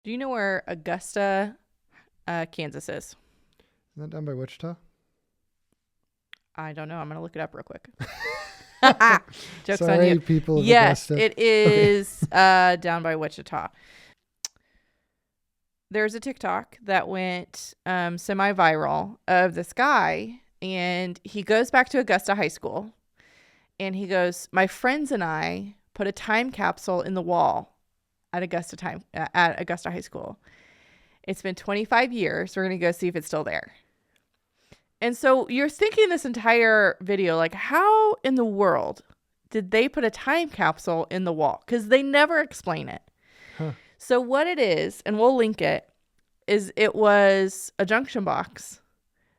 Do you know where Augusta, Kansas is? Isn't that down by Wichita? I don't know. I'm going to look it up real quick. Joke's Sorry, on you. people of Yes, Augusta. it is down by Wichita. There's a TikTok that went semi-viral of this guy, and he goes back to Augusta High School, and he goes, my friends and I put a time capsule in the wall at Augusta High School. It's been 25 years. We're going to go see if it's still there. And so you're thinking this entire video, like, how in the world did they put a time capsule in the wall? Because they never explain it. Huh. So what it is, and we'll link it, is it was a junction box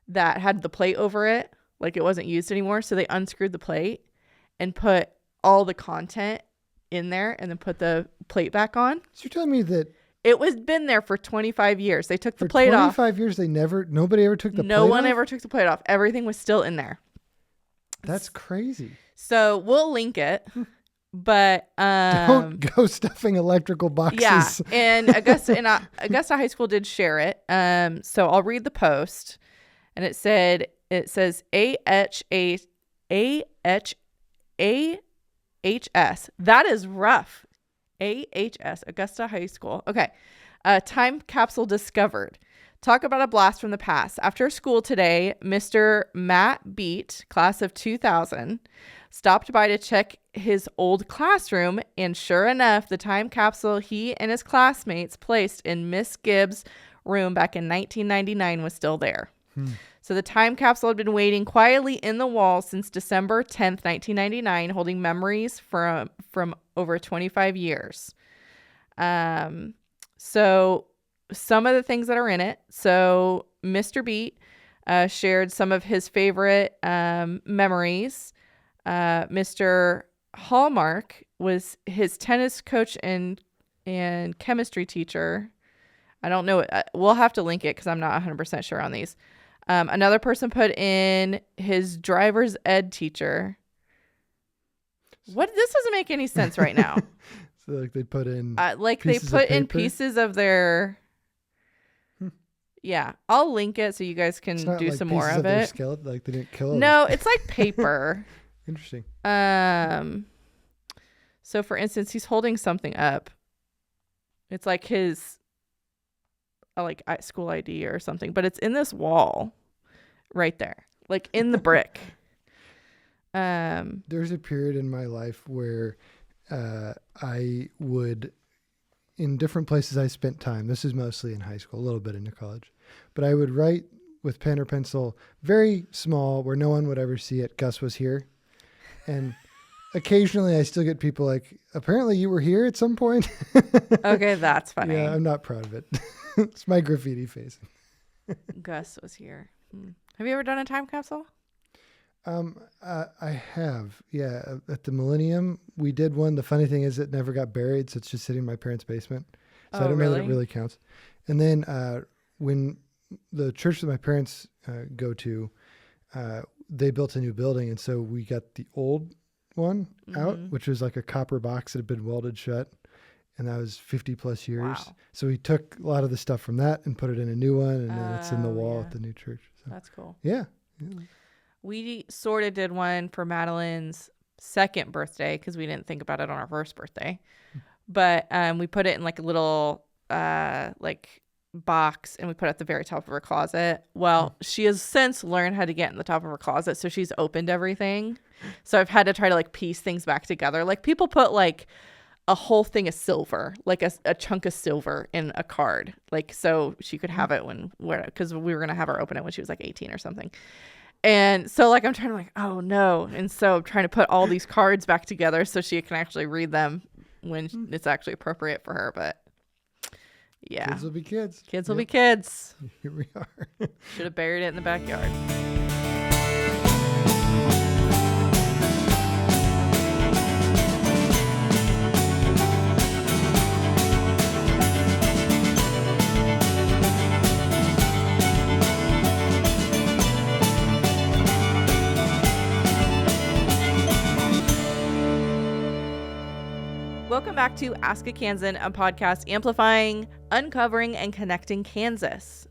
that had the plate over it, like it wasn't used anymore. So they unscrewed the plate and put all the content in there and then put the plate back on. So you're telling me that it was been there for 25 years. They took the for plate off. 25 years, nobody ever took the plate off? No one ever took the plate off. Everything was still in there. That's crazy. So we'll link it, but don't go stuffing electrical boxes. Yeah, and Augusta High School did share it. So I'll read the post, and it says AHS. That is rough. AHS, Augusta High School. Okay. Time capsule discovered. Talk about a blast from the past. After school today, Mr. Matt Beat, class of 2000, stopped by to check his old classroom, and sure enough, the time capsule he and his classmates placed in Miss Gibbs' room back in 1999 was still there. So the time capsule had been waiting quietly in the wall since December 10th, 1999, holding memories from over 25 years. So some of the things that are in it. So Mr. Beat shared some of his favorite memories. Mr. Hallmark was his tennis coach and chemistry teacher. I don't know. We'll have to link it because I'm not 100% sure on these. Another person put in his driver's ed teacher. What? This doesn't make any sense right now. So like they put in pieces of their. Yeah, I'll link it so you guys can do some more of it. Skeleton, like they didn't kill them. No, it's like paper. Interesting. So for instance, he's holding something up. It's like his school ID or something, but it's in this wall right there, like in the brick. There's a period in my life where I would, in different places I spent time, this is mostly in high school, a little bit into college, but I would write with pen or pencil, very small, where no one would ever see it, Gus was here. And occasionally I still get people like, apparently you were here at some point. Okay, that's funny. Yeah, I'm not proud of it. It's my graffiti face. Gus was here. Have you ever done a time capsule? I have. Yeah. At the Millennium, we did one. The funny thing is it never got buried. So it's just sitting in my parents' basement. So I don't know that it really counts. And then, when the church that my parents go to, they built a new building. And so we got the old one out, which was like a copper box that had been welded shut. And that was 50 plus years. Wow. So we took a lot of the stuff from that and put it in a new one. And then it's in the wall at the new church. So. That's cool. Yeah. We sort of did one for Madeline's second birthday because we didn't think about it on our first birthday. But we put it in like a little box, and we put it at the very top of her closet. Well, she has since learned how to get in the top of her closet, so she's opened everything. So I've had to try to like piece things back together. Like people put like a whole thing of silver, like a chunk of silver in a card, like so she could have it because we were going to have her open it when she was like 18 or something. And so like I'm trying to like, oh no. And so I'm trying to put all these cards back together so she can actually read them when it's actually appropriate for her. But yeah. Kids will be kids. Kids will be kids. Here we are. Should have buried it in the backyard. Welcome back to Ask a Kansan, a podcast amplifying Uncovering and Connecting Kansas.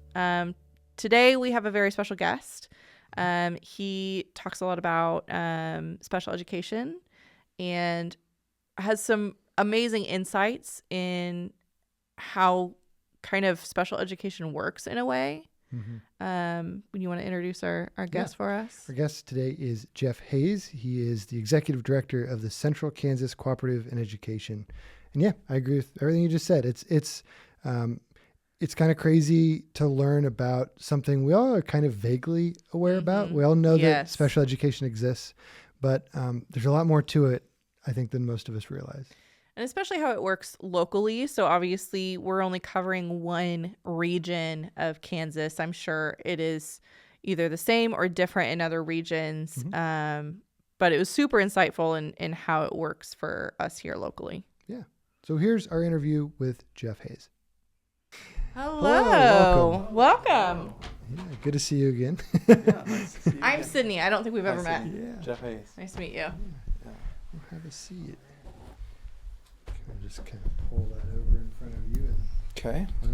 Today we have a very special guest. He talks a lot about special education and has some amazing insights in how kind of special education works in a way. When you want to introduce our guest for us? Our guest today is Jeff Hayes. He is the executive director of the Central Kansas Cooperative in Education. And yeah, I agree with everything you just said. It's kind of crazy to learn about something we all are kind of vaguely aware about. We all know that special education exists, but there's a lot more to it, I think, than most of us realize. And especially how it works locally. So obviously we're only covering one region of Kansas. I'm sure it is either the same or different in other regions. But it was super insightful in how it works for us here locally. Yeah. So here's our interview with Jeff Hayes. Hello. Welcome. Yeah, good to see you again. Nice to see you I'm Sydney. I don't think we've ever met. Yeah. Jeff Hayes. Nice to meet you. Yeah. We'll have a seat. Just kind of pull that over in front of you. Okay. I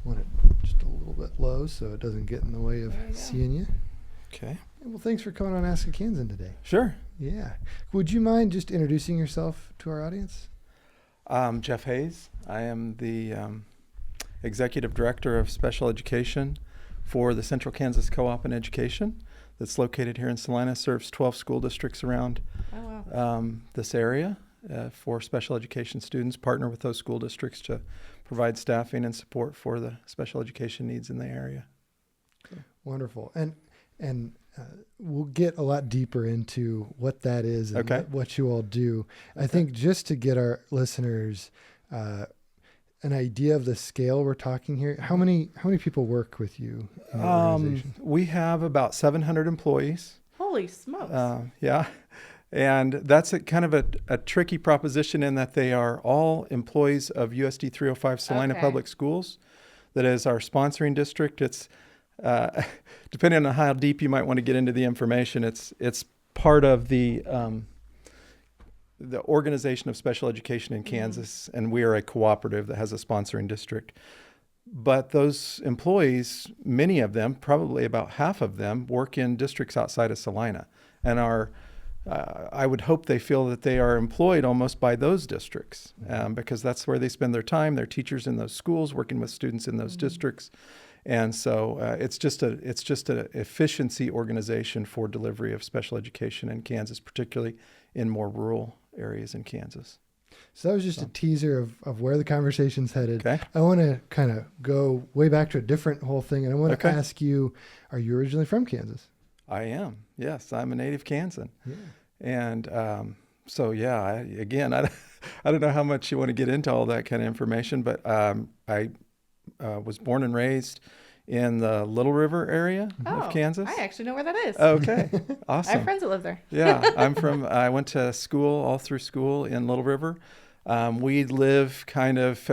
want it just a little bit low so it doesn't get in the way of seeing you. Okay. Well, thanks for coming on Ask a Kansan today. Sure. Yeah. Would you mind just introducing yourself to our audience? Jeff Hayes. I am the executive director of special education for the Central Kansas Co-op in Education that's located here in Salina, serves 12 school districts around this area. For special education students, partner with those school districts to provide staffing and support for the special education needs in the area. So. Wonderful. And we'll get a lot deeper into what that is and what you all do. I think just to get our listeners an idea of the scale we're talking here, how many people work with you in your organization? We have about 700 employees. Holy smokes. Yeah. And that's kind of a tricky proposition in that they are all employees of USD 305 Salina Public Schools. That is our sponsoring district. It's depending on how deep you might want to get into the information, it's part of the Organization of Special Education in Kansas, and we are a cooperative that has a sponsoring district. But those employees, many of them, probably about half of them, work in districts outside of Salina and are I would hope they feel that they are employed almost by those districts because that's where they spend their time. They're teachers in those schools, working with students in those districts. And so it's just an efficiency organization for delivery of special education in Kansas, particularly in more rural areas in Kansas. So that was just a teaser of where the conversation's headed. Okay. I want to kind of go way back to a different whole thing. And I want to ask you, are you originally from Kansas? I am. Yes, I'm a native Kansan. Yeah. And I don't know how much you want to get into all that kind of information, but I was born and raised in the Little River area of Kansas. I actually know where that is. Okay, awesome. I have friends that live there. Yeah, I went to school, all through school in Little River. We live kind of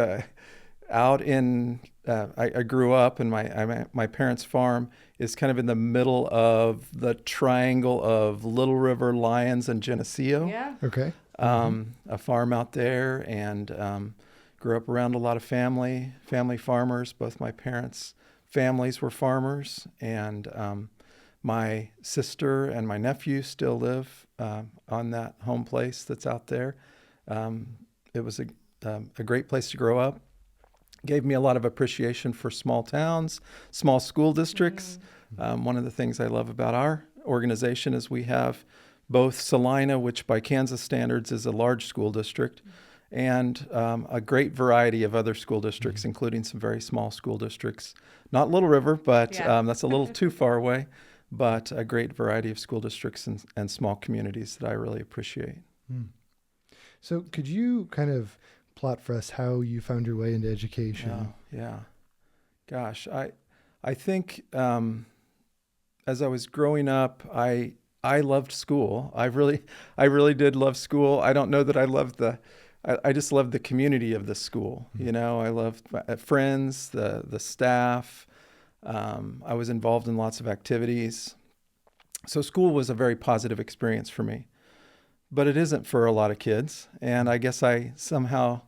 out in, I grew up, and my parents' farm is kind of in the middle of the triangle of Little River, Lyons, and Geneseo. Yeah. Okay. A farm out there, and grew up around a lot of family farmers. Both my parents' families were farmers, and my sister and my nephew still live on that home place that's out there. It was a great place to grow up. Gave me a lot of appreciation for small towns, small school districts. One of the things I love about our organization is we have both Salina, which by Kansas standards is a large school district, and a great variety of other school districts, including some very small school districts. Not Little River, but that's a little too far away, but a great variety of school districts and small communities that I really appreciate. So could you kind of plot for us how you found your way into education? Yeah. Gosh, I think as I was growing up, I loved school. I really did love school. I don't know that I loved I just loved the community of the school. You know, I loved friends, the staff. I was involved in lots of activities. So school was a very positive experience for me. But it isn't for a lot of kids. And I guess I somehow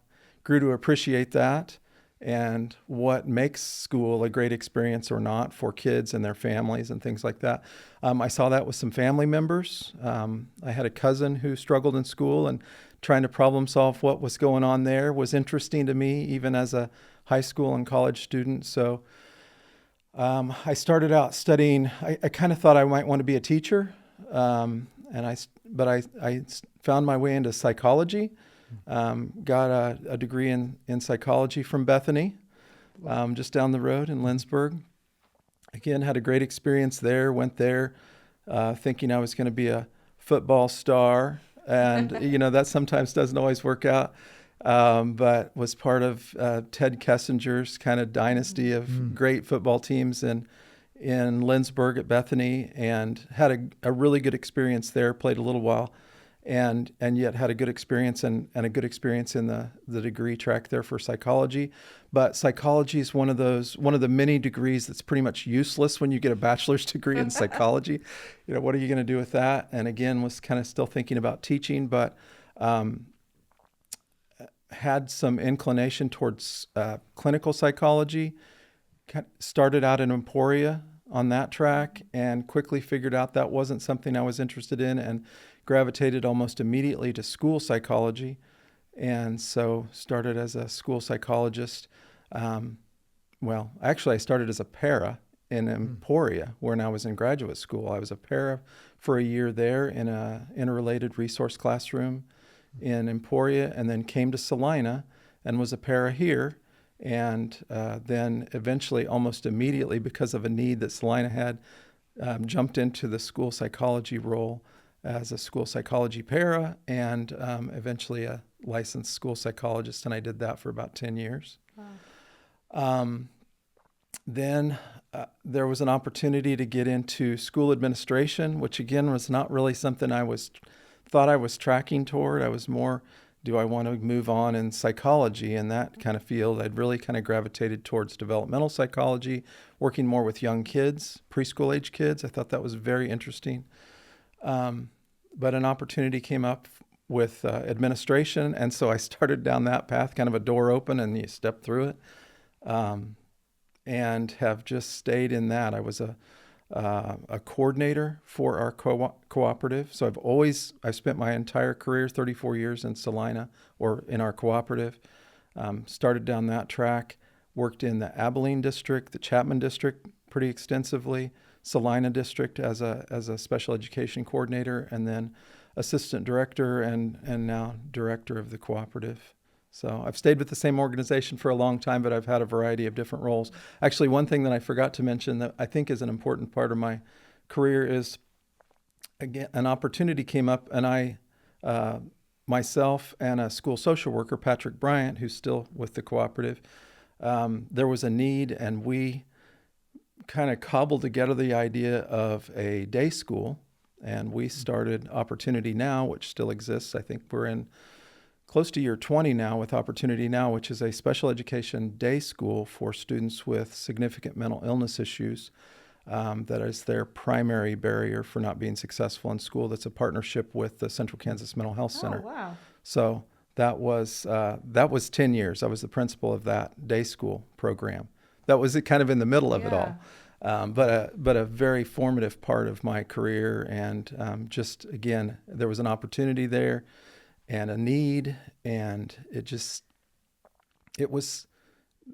grew to appreciate that and what makes school a great experience or not for kids and their families and things like that. I saw that with some family members. I had a cousin who struggled in school, and trying to problem solve what was going on there was interesting to me, even as a high school and college student. So I started out studying. I kind of thought I might want to be a teacher, but I found my way into psychology. Got a degree in psychology from Bethany, just down the road in Lindsborg. Again, had a great experience there. Went there thinking I was going to be a football star, and that sometimes doesn't always work out. But was part of Ted Kessinger's kind of dynasty of great football teams in Lindsborg at Bethany, and had a really good experience there. Played a little while. And yet had a good experience and a good experience in the degree track there for psychology. But psychology is one of the many degrees that's pretty much useless when you get a bachelor's degree in psychology. What are you going to do with that? And again, was kind of still thinking about teaching, but had some inclination towards clinical psychology. Started out in Emporia on that track, and quickly figured out that wasn't something I was interested in, and gravitated almost immediately to school psychology, and so started as a school psychologist. Actually, I started as a para in Emporia when I was in graduate school. I was a para for a year there in a interrelated resource classroom in Emporia, and then came to Salina and was a para here, and then eventually, almost immediately, because of a need that Salina had, jumped into the school psychology role as a school psychology para, and eventually a licensed school psychologist, and I did that for about 10 years. Wow. Then there was an opportunity to get into school administration, which again was not really something I thought I was tracking toward. I was more, do I want to move on in psychology in that kind of field? I'd really kind of gravitated towards developmental psychology, working more with young kids, preschool age kids. I thought that was very interesting. But an opportunity came up with administration, and so I started down that path, kind of a door open and you step through it, and have just stayed in that. I was a coordinator for our cooperative, so I've spent my entire career, 34 years in Salina, or in our cooperative. Started down that track, worked in the Abilene district, the Chapman district pretty extensively, Salina district as a special education coordinator, and then assistant director and now director of the cooperative. So I've stayed with the same organization for a long time, but I've had a variety of different roles. Actually, one thing that I forgot to mention that I think is an important part of my career is, again, an opportunity came up, and I, myself and a school social worker, Patrick Bryant, who's still with the cooperative, there was a need, and we kind of cobbled together the idea of a day school, and we started Opportunity Now, which still exists. I think we're in close to year 20 now with Opportunity Now, which is a special education day school for students with significant mental illness issues. That is their primary barrier for not being successful in school. That's a partnership with the Central Kansas Mental Health Center. Oh, wow. So that was 10 years. I was the principal of that day school program. That was kind of in the middle of it all. But a very formative part of my career, and just, again, there was an opportunity there and a need, and it was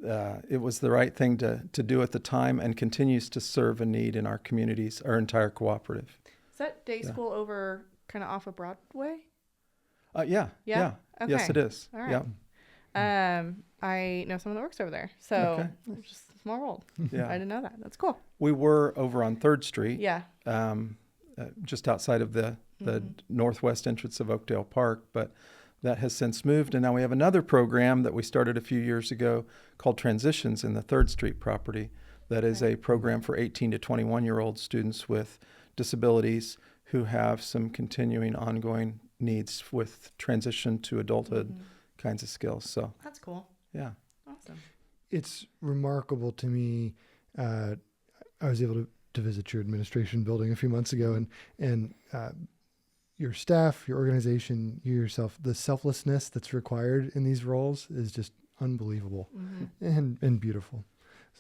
the right thing to do at the time, and continues to serve a need in our communities, our entire cooperative. Is that day school over kind of off of Broadway? Yeah. Okay. Yes, it is. All right. Yeah. I know someone that works over there, so just a small world. Yeah. I didn't know that. That's cool. We were over on 3rd Street. Yeah. Just outside of the northwest entrance of Oakdale Park, but that has since moved, and now we have another program that we started a few years ago called Transitions in the 3rd Street property. That is a program for 18 to 21-year-old students with disabilities who have some continuing ongoing needs with transition to adulthood kinds of skills. So that's cool. Yeah. Awesome. It's remarkable to me. I was able to visit your administration building a few months ago, and your staff, your organization, you yourself, the selflessness that's required in these roles is just unbelievable and beautiful.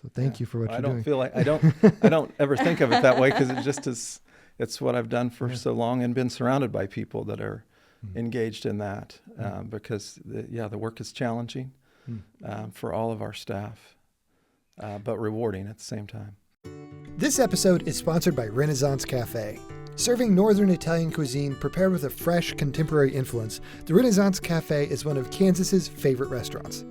So thank you for what you're doing. I don't feel like I don't ever think of it that way, because it just is. It's what I've done for so long, and been surrounded by people that are engaged in that, because the work is challenging for all of our staff, but rewarding at the same time. This episode is sponsored by Renaissance Cafe. Serving Northern Italian cuisine prepared with a fresh, contemporary influence, the Renaissance Cafe is one of Kansas's favorite restaurants.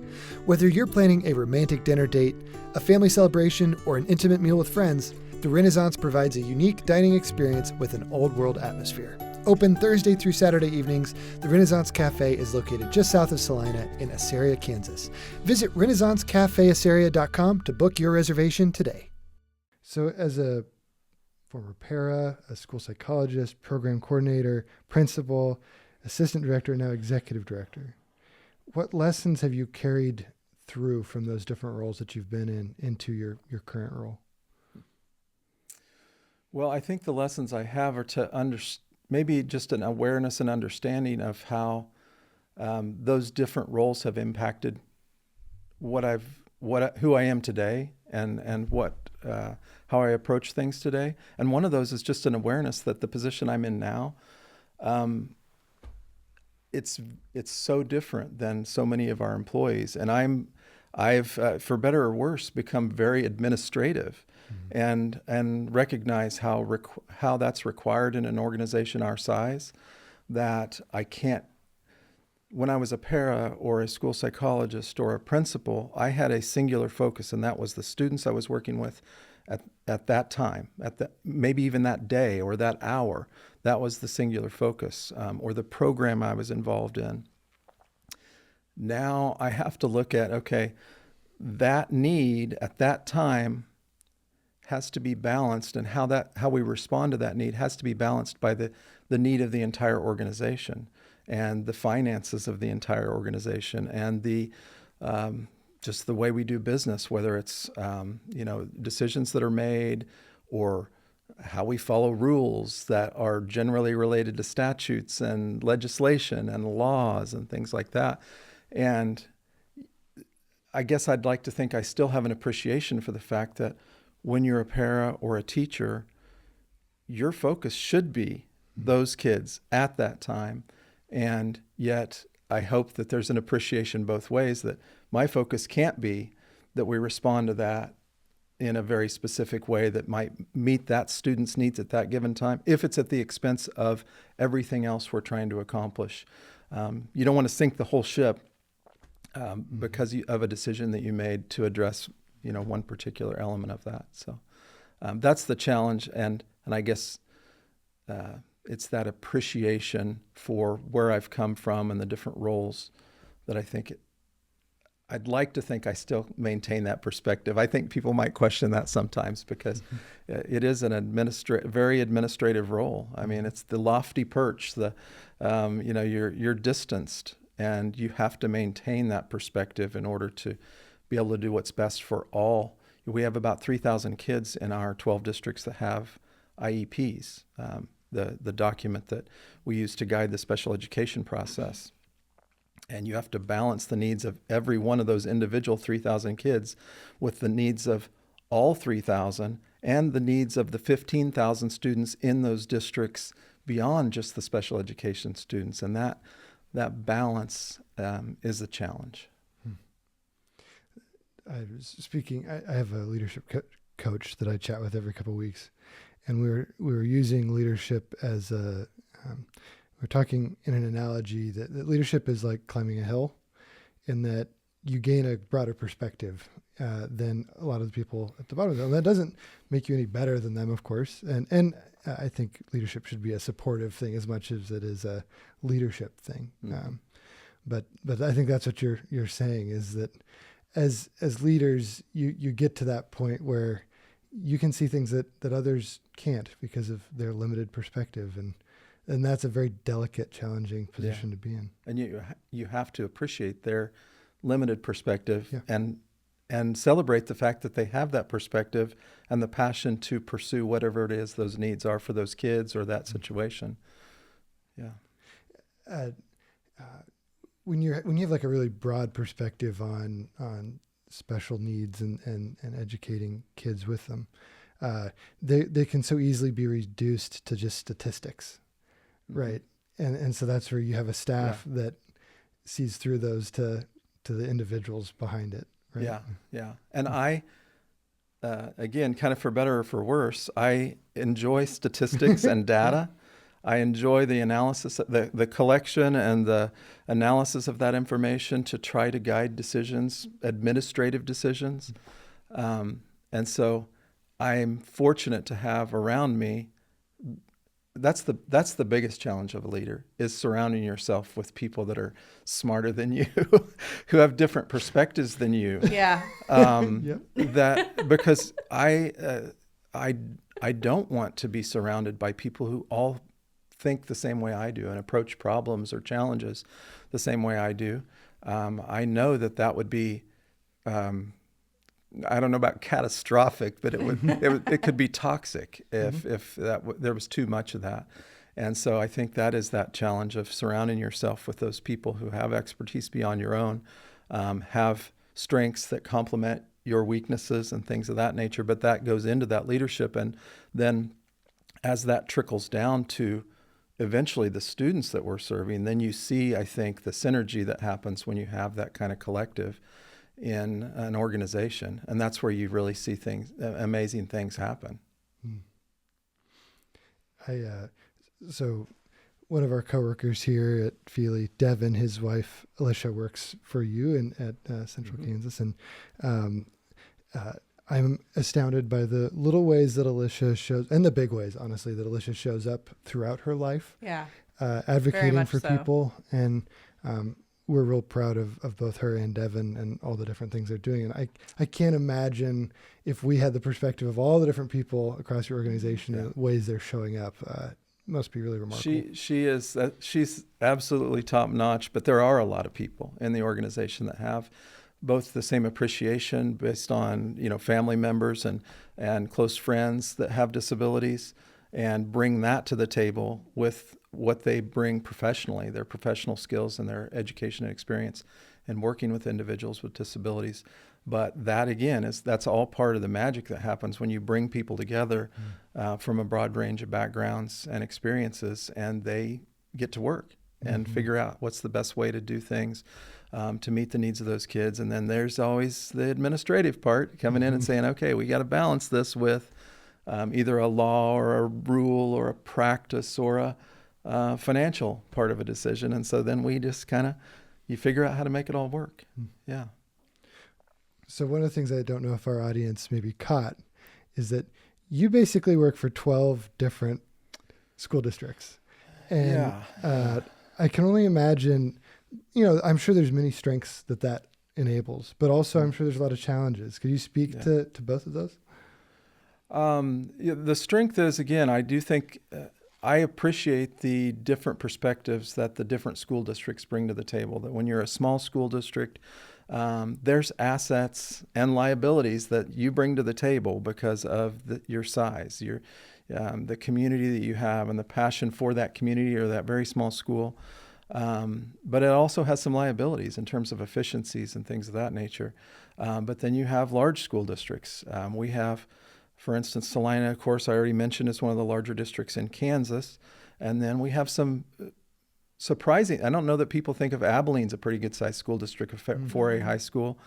Whether you're planning a romantic dinner date, a family celebration, or an intimate meal with friends, the Renaissance provides a unique dining experience with an old-world atmosphere. Open Thursday through Saturday evenings, the Renaissance Cafe is located just south of Salina in Assyria, Kansas. Visit renaissancecafeassyria.com to book your reservation today. So as a former para, a school psychologist, program coordinator, principal, assistant director, and now executive director, what lessons have you carried through from those different roles that you've been in into your current role? Well, I think the lessons I have are to maybe just an awareness and understanding of how those different roles have impacted who I am today, and how I approach things today. And one of those is just an awareness that the position I'm in now, it's so different than so many of our employees. And I've for better or worse, become very administrative, and recognize how that's required in an organization our size, that I can't. When I was a para or a school psychologist or a principal, I had a singular focus, and that was the students I was working with at that time, maybe even that day or that hour. That was the singular focus, or the program I was involved in. Now I have to look at, okay, that need at that time has to be balanced, and how we respond to that need has to be balanced by the need of the entire organization, and the finances of the entire organization, and the just the way we do business, whether it's decisions that are made, or how we follow rules that are generally related to statutes and legislation and laws and things like that. And I guess I'd like to think I still have an appreciation for the fact that when you're a para or a teacher, your focus should be those kids at that time. And yet I hope that there's an appreciation both ways, that my focus can't be that we respond to that in a very specific way that might meet that student's needs at that given time, if it's at the expense of everything else we're trying to accomplish. You don't want to sink the whole ship because of a decision that you made to address, one particular element of that. So that's the challenge, and I guess it's that appreciation for where I've come from and the different roles that I think I'd like to think I still maintain that perspective. I think people might question that sometimes, because it is an very administrative role. I mean, it's the lofty perch, you're distanced, and you have to maintain that perspective in order to be able to do what's best for all. We have about 3,000 kids in our 12 districts that have IEPs, the document that we use to guide the special education process. And you have to balance the needs of every one of those individual 3,000 kids with the needs of all 3,000 and the needs of the 15,000 students in those districts beyond just the special education students. And that balance is a challenge. I was speaking, I have a leadership coach that I chat with every couple of weeks. And we were using leadership as we're talking in an analogy that leadership is like climbing a hill, in that you gain a broader perspective than a lot of the people at the bottom of the hill. And that doesn't make you any better than them, of course. And I think leadership should be a supportive thing as much as it is a leadership thing. Mm-hmm. But I think that's what you're saying, is that as leaders, you get to that point where you can see things that others can't because of their limited perspective, and that's a very delicate, challenging position to be in. And you have to appreciate their limited perspective and celebrate the fact that they have that perspective and the passion to pursue whatever it is those needs are for those kids or that situation. Yeah. when you have like a really broad perspective on special needs and educating kids with them, they can so easily be reduced to just statistics, right? And so that's where you have a staff that sees through those to the individuals behind it, right? Yeah. And I, again, kind of for better or for worse, I enjoy statistics and data. I enjoy the analysis, the collection and the analysis of that information to try to guide decisions, administrative decisions. And so I'm fortunate to have around me, that's the biggest challenge of a leader, is surrounding yourself with people that are smarter than you, who have different perspectives than you. Yeah. That because I don't want to be surrounded by people who all think the same way I do and approach problems or challenges the same way I do. I know that would be, I don't know about catastrophic, but it could be toxic if there was too much of that. And so I think that is that challenge of surrounding yourself with those people who have expertise beyond your own, have strengths that complement your weaknesses and things of that nature. But that goes into that leadership. And then as that trickles down to eventually the students that we're serving, then you see, I think, the synergy that happens when you have that kind of collective in an organization. And that's where you really see amazing things happen. So one of our coworkers here at Feely, Devin, his wife, Alicia, works for you at Central Kansas. And I'm astounded by the little ways that Alicia shows, and the big ways, honestly, that Alicia shows up throughout her life. Yeah. Advocating for people. And we're real proud of both her and Devin and all the different things they're doing. And I can't imagine if we had the perspective of all the different people across your organization and the ways they're showing up. Must be really remarkable. She's absolutely top notch, but there are a lot of people in the organization that have both the same appreciation based on, family members and close friends that have disabilities, and bring that to the table with what they bring professionally, their professional skills and their education and experience in working with individuals with disabilities. But that, again, that's all part of the magic that happens when you bring people together from a broad range of backgrounds and experiences, and they get to work and figure out what's the best way to do things to meet the needs of those kids. And then there's always the administrative part coming in and saying, okay, we got to balance this with either a law or a rule or a practice or a financial part of a decision. And so then we just you figure out how to make it all work. Yeah. So one of the things I don't know if our audience maybe caught is that you basically work for 12 different school districts. And I can only imagine, I'm sure there's many strengths that enables, but also I'm sure there's a lot of challenges. Could you speak to both of those? The strength is, again, I do think I appreciate the different perspectives that the different school districts bring to the table. That when you're a small school district, there's assets and liabilities that you bring to the table because of your size, the community that you have, and the passion for that community or that very small school. But it also has some liabilities in terms of efficiencies and things of that nature. But then you have large school districts. We have, for instance, Salina, of course, I already mentioned, is one of the larger districts in Kansas. And then we have some surprising, I don't know that people think of Abilene's a pretty good sized school district, a 4A high school.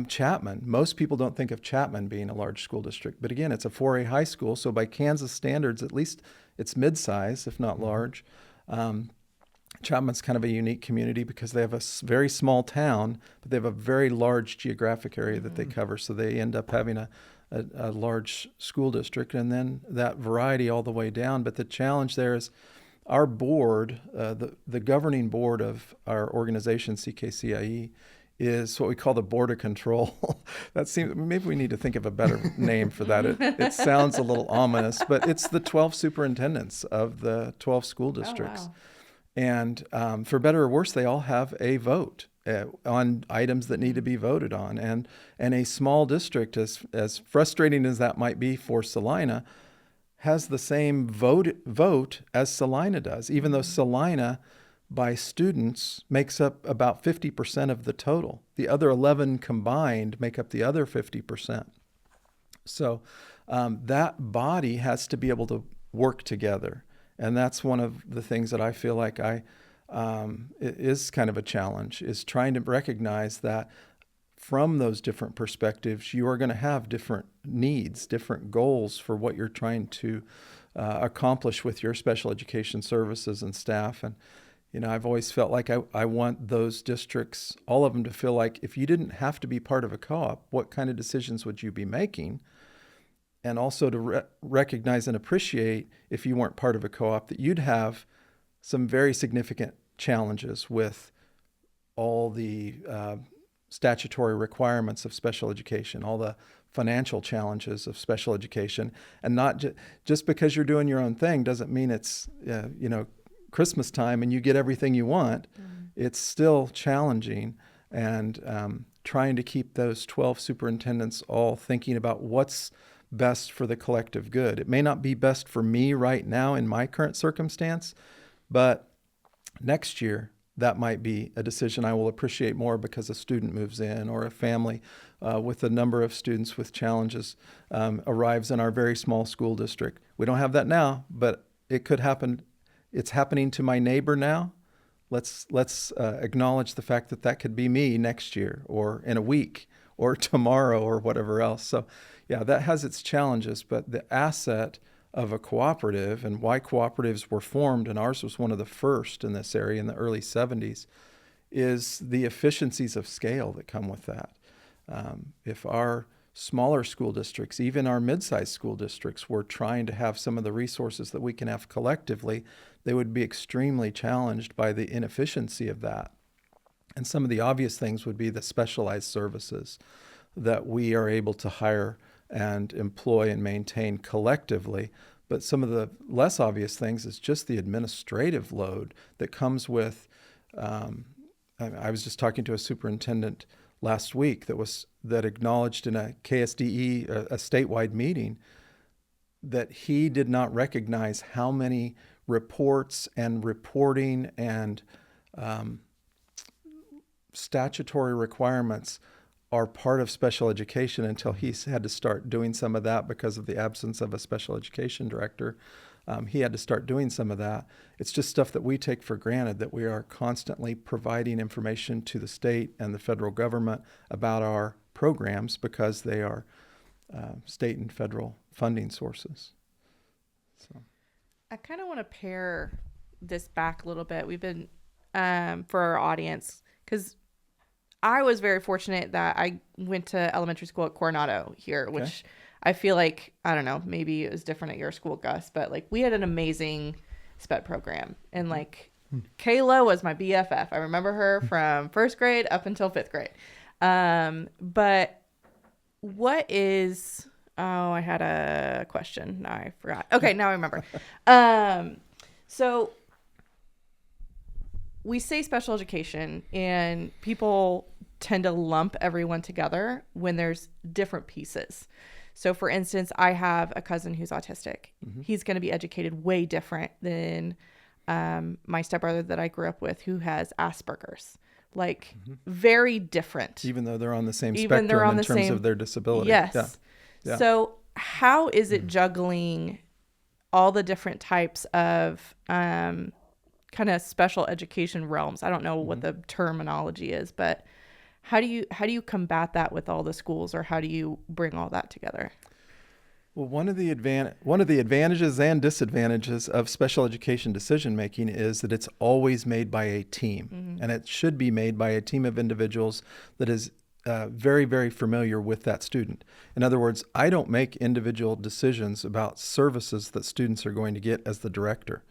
Chapman, most people don't think of Chapman being a large school district, but again, it's a 4A high school. So by Kansas standards, at least it's mid-size, if not large. Chapman's kind of a unique community because they have a very small town, but they have a very large geographic area that they cover. So they end up having a large school district, and then that variety all the way down. But the challenge there is our board, the governing board of our organization, CKCIE, is what we call the Board of Control. That seems, maybe we need to think of a better name for that. It sounds a little ominous, but it's the 12 superintendents of the 12 school districts. Oh, wow. And for better or worse, they all have a vote on items that need to be voted on. And a small district, as frustrating as that might be for Salina, has the same vote as Salina does, even though Salina by students makes up about 50% of the total. The other 11 combined make up the other 50%. So that body has to be able to work together. And that's one of the things that I feel like it is kind of a challenge, is trying to recognize that from those different perspectives, you are going to have different needs, different goals for what you're trying to accomplish with your special education services and staff. And I've always felt like I want those districts, all of them, to feel like if you didn't have to be part of a co-op, what kind of decisions would you be making? And also to recognize and appreciate, if you weren't part of a co-op, that you'd have some very significant challenges with all the statutory requirements of special education, all the financial challenges of special education. And not just because you're doing your own thing doesn't mean it's, Christmas time and you get everything you want. It's still challenging, and trying to keep those 12 superintendents all thinking about what's best for the collective good. It may not be best for me right now in my current circumstance, but next year that might be a decision I will appreciate more because a student moves in, or a family with a number of students with challenges arrives in our very small school district. We don't have that now, but it could happen. It's happening to my neighbor now. Let's acknowledge the fact that could be me next year, or in a week, or tomorrow, or whatever else. So yeah, that has its challenges, but the asset of a cooperative, and why cooperatives were formed, and ours was one of the first in this area in the early 70s, is the efficiencies of scale that come with that. If our smaller school districts, even our mid-sized school districts, were trying to have some of the resources that we can have collectively, they would be extremely challenged by the inefficiency of that. And some of the obvious things would be the specialized services that we are able to hire and employ and maintain collectively. But some of the less obvious things is just the administrative load that comes with, I was just talking to a superintendent last week that acknowledged in a KSDE, a statewide meeting, that he did not recognize how many reports and reporting and statutory requirements are part of special education until he's had to start doing some of that because of the absence of a special education director. He had to start doing some of that. It's just stuff that we take for granted, that we are constantly providing information to the state and the federal government about our programs because they are state and federal funding sources. So I kind of want to pare this back a little bit. We've been, for our audience, because I was very fortunate that I went to elementary school at Coronado here, Okay. which I feel like, I don't know, maybe it was different at your school, Gus, but like we had an amazing SPED program. And like Kayla was my BFF. I remember her from first grade up until fifth grade. But what is, I had a question. Now I forgot. Okay, now I remember. So we say special education and people tend to lump everyone together when there's different pieces. So for instance, I have a cousin who's autistic. Mm-hmm. He's going to be educated way different than my stepbrother that I grew up with, who has Asperger's. Like very different. Even though they're on the same spectrum in terms of their disability. Yes. Yeah. So how is it juggling all the different types of kind of special education realms? I don't know what the terminology is, but how do you combat that with all the schools, or how do you bring all that together? Well, one of the advantages and disadvantages of special education decision making is that it's always made by a team, and it should be made by a team of individuals that is very, very familiar with that student. In other words, I don't make individual decisions about services that students are going to get as the director.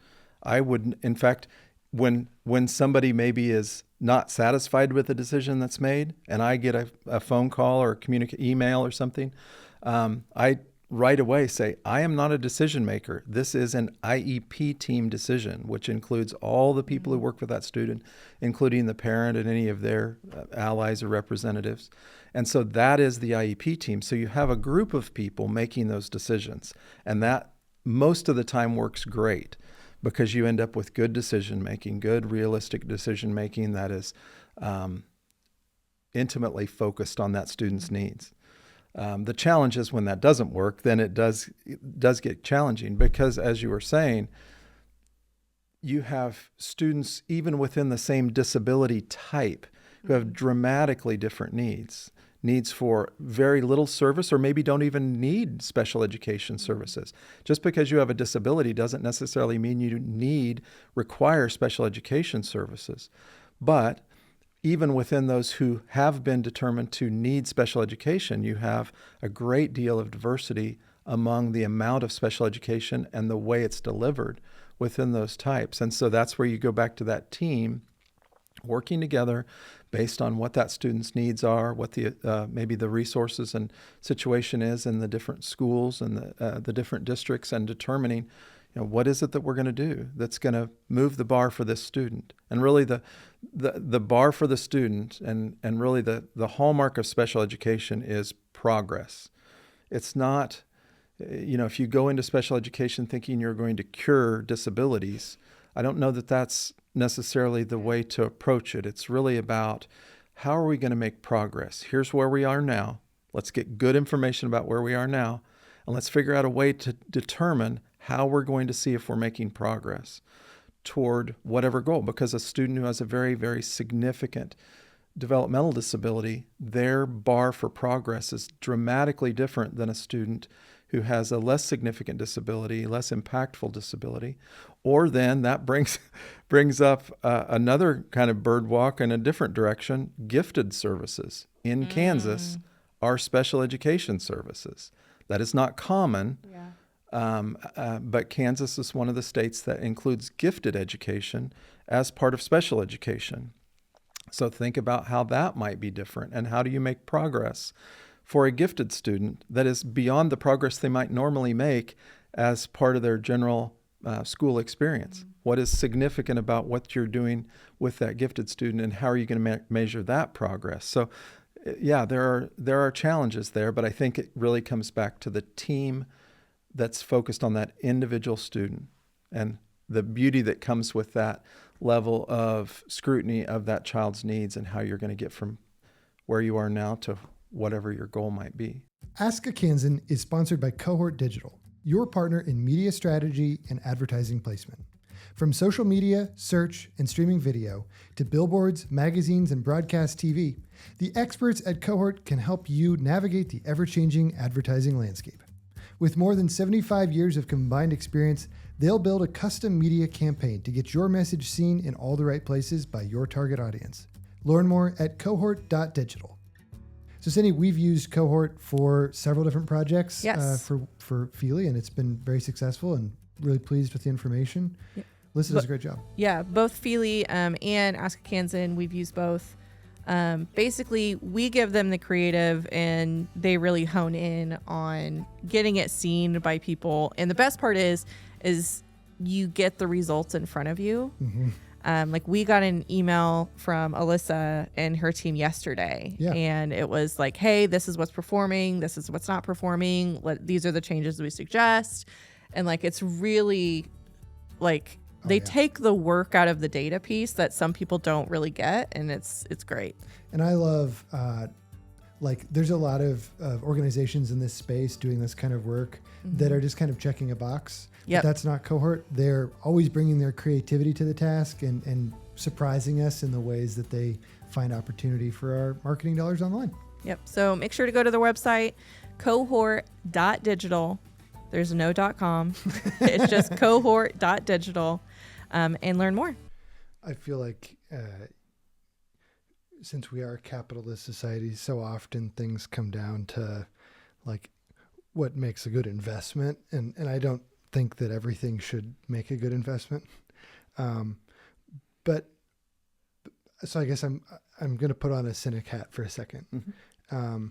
I would, in fact, when somebody maybe is not satisfied with the decision that's made, and I get a phone call or email or something, I right away say, I am not a decision maker. This is an IEP team decision, which includes all the people who work with that student, including the parent and any of their allies or representatives. And so that is the IEP team. So you have a group of people making those decisions, and that most of the time works great. because you end up with good decision making, good realistic decision making that is intimately focused on that student's needs. The challenge is when that doesn't work, then it does get challenging, because as you were saying, you have students even within the same disability type who have dramatically different needs for very little service, or maybe don't even need special education services. Just because you have a disability doesn't necessarily mean you require special education services. But even within those who have been determined to need special education, you have a great deal of diversity among the amount of special education and the way it's delivered within those types. And so that's where you go back to that team working together based on what that student's needs are, what the maybe the resources and situation is in the different schools and the different districts, and determining, what is it that we're going to do that's going to move the bar for this student. And really the bar for the student and really the hallmark of special education is progress. It's not, if you go into special education thinking you're going to cure disabilities, I don't know that that's necessarily the way to approach it. It's really about, how are we going to make progress? Here's where we are now. Let's get good information about where we are now, and let's figure out a way to determine how we're going to see if we're making progress toward whatever goal. Because a student who has a very, very significant developmental disability, their bar for progress is dramatically different than a student who has a less significant disability, less impactful disability. Or then that brings up another kind of bird walk in a different direction. Gifted services in Kansas are special education services. That is not common, but Kansas is one of the states that includes gifted education as part of special education. So think about how that might be different, and how do you make progress for a gifted student that is beyond the progress they might normally make as part of their general school experience. What is significant about what you're doing with that gifted student, and how are you going to measure that progress? So yeah, there are challenges there, but I think it really comes back to the team that's focused on that individual student, and the beauty that comes with that level of scrutiny of that child's needs, and how you're going to get from where you are now to whatever your goal might be. Ask a Kansan is sponsored by Cohort Digital, your partner in media strategy and advertising placement. From social media, search, and streaming video to billboards, magazines, and broadcast TV, the experts at Cohort can help you navigate the ever-changing advertising landscape. With more than 75 years of combined experience, they'll build a custom media campaign to get your message seen in all the right places by your target audience. Learn more at cohort.digital. So Cindy, we've used Cohort for several different projects for Feely, and it's been very successful, and really pleased with the information. Yep. Lisa does a great job. Yeah, both Feely and Ask a Kansan, we've used both. Basically, we give them the creative, and they really hone in on getting it seen by people. And the best part is you get the results in front of you. Mm-hmm. Like we got an email from Alyssa and her team yesterday, and it was like, hey, this is what's performing. This is what's not performing. These are the changes we suggest. And like, it's really like they take the work out of the data piece that some people don't really get. And it's great. And I love, there's a lot of organizations in this space doing this kind of work that are just kind of checking a box. But that's not Cohort. They're always bringing their creativity to the task and surprising us in the ways that they find opportunity for our marketing dollars online. Yep. So make sure to go to their website, cohort.digital. There's no .com. It's just cohort.digital, and learn more. I feel like since we are a capitalist society, so often things come down to like what makes a good investment. And I don't think that everything should make a good investment. But so I guess I'm going to put on a cynic hat for a second. Mm-hmm.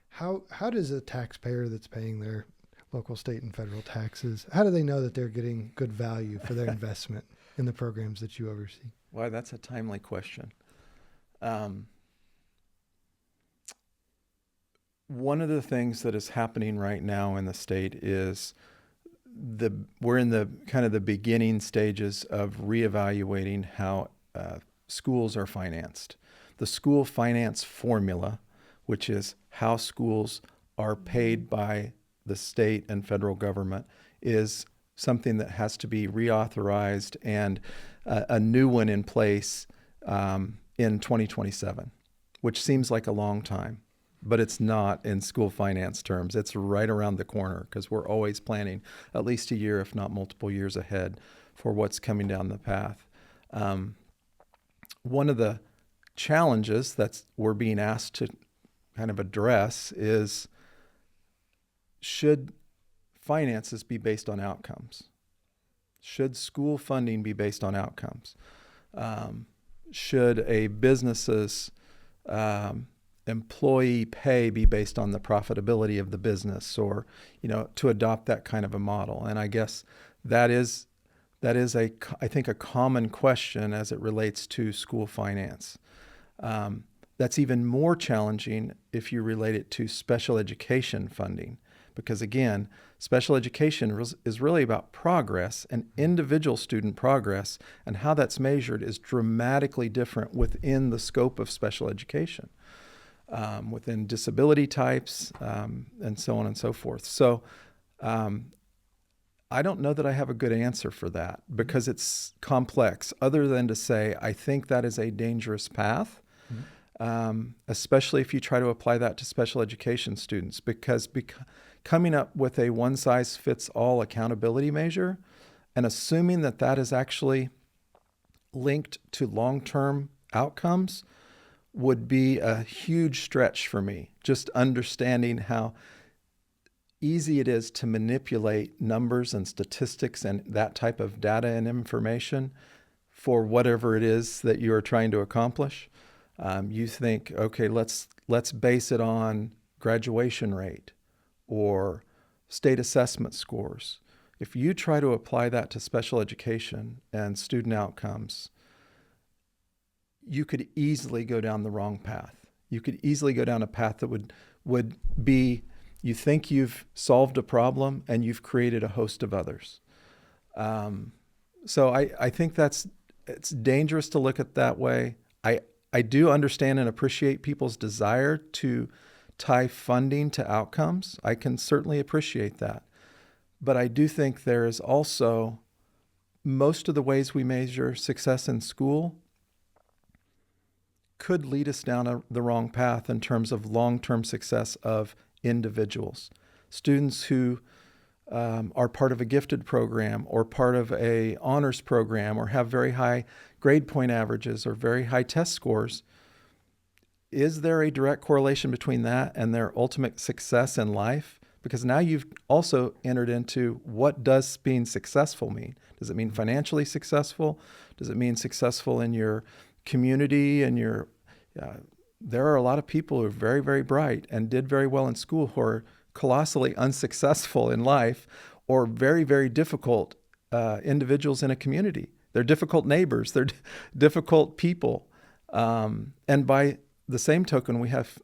How does a taxpayer that's paying their local, state, and federal taxes, how do they know that they're getting good value for their investment in the programs that you oversee? Why, that's a timely question. One of the things that is happening right now in the state is we're in the kind of the beginning stages of reevaluating how schools are financed. The school finance formula, which is how schools are paid by the state and federal government, is something that has to be reauthorized and a new one in place in 2027, which seems like a long time, but it's not in school finance terms. It's right around the corner because we're always planning at least a year, if not multiple years ahead for what's coming down the path. One of the challenges that we're being asked to kind of address is, should finances be based on outcomes? Should school funding be based on outcomes? Should a business's employee pay be based on the profitability of the business, or, to adopt that kind of a model? And I guess that is I think a common question as it relates to school finance. That's even more challenging if you relate it to special education funding, because again, special education is really about progress, and individual student progress, and how that's measured is dramatically different within the scope of special education, within disability types, and so on and so forth. So I don't know that I have a good answer for that, because it's complex, other than to say I think that is a dangerous path. Especially if you try to apply that to special education students, because coming up with a one-size-fits-all accountability measure and assuming that that is actually linked to long-term outcomes would be a huge stretch for me, just understanding how easy it is to manipulate numbers and statistics and that type of data and information for whatever it is that you are trying to accomplish. You think, okay, let's base it on graduation rate or state assessment scores. If you try to apply that to special education and student outcomes, you could easily go down the wrong path. You could easily go down a path that would be, you think you've solved a problem and you've created a host of others. So I think it's dangerous to look at it that way. I do understand and appreciate people's desire to tie funding to outcomes. I can certainly appreciate that. But I do think there is also, most of the ways we measure success in school could lead us down the wrong path in terms of long-term success of individuals. Students who are part of a gifted program or part of a honors program or have very high grade point averages or very high test scores. Is there a direct correlation between that and their ultimate success in life? Because now you've also entered into, what does being successful mean? Does it mean financially successful? Does it mean successful in your community and there are a lot of people who are very, very bright and did very well in school who are colossally unsuccessful in life, or very, very difficult individuals in a community. They're difficult neighbors. They're difficult people. And by the same token, we have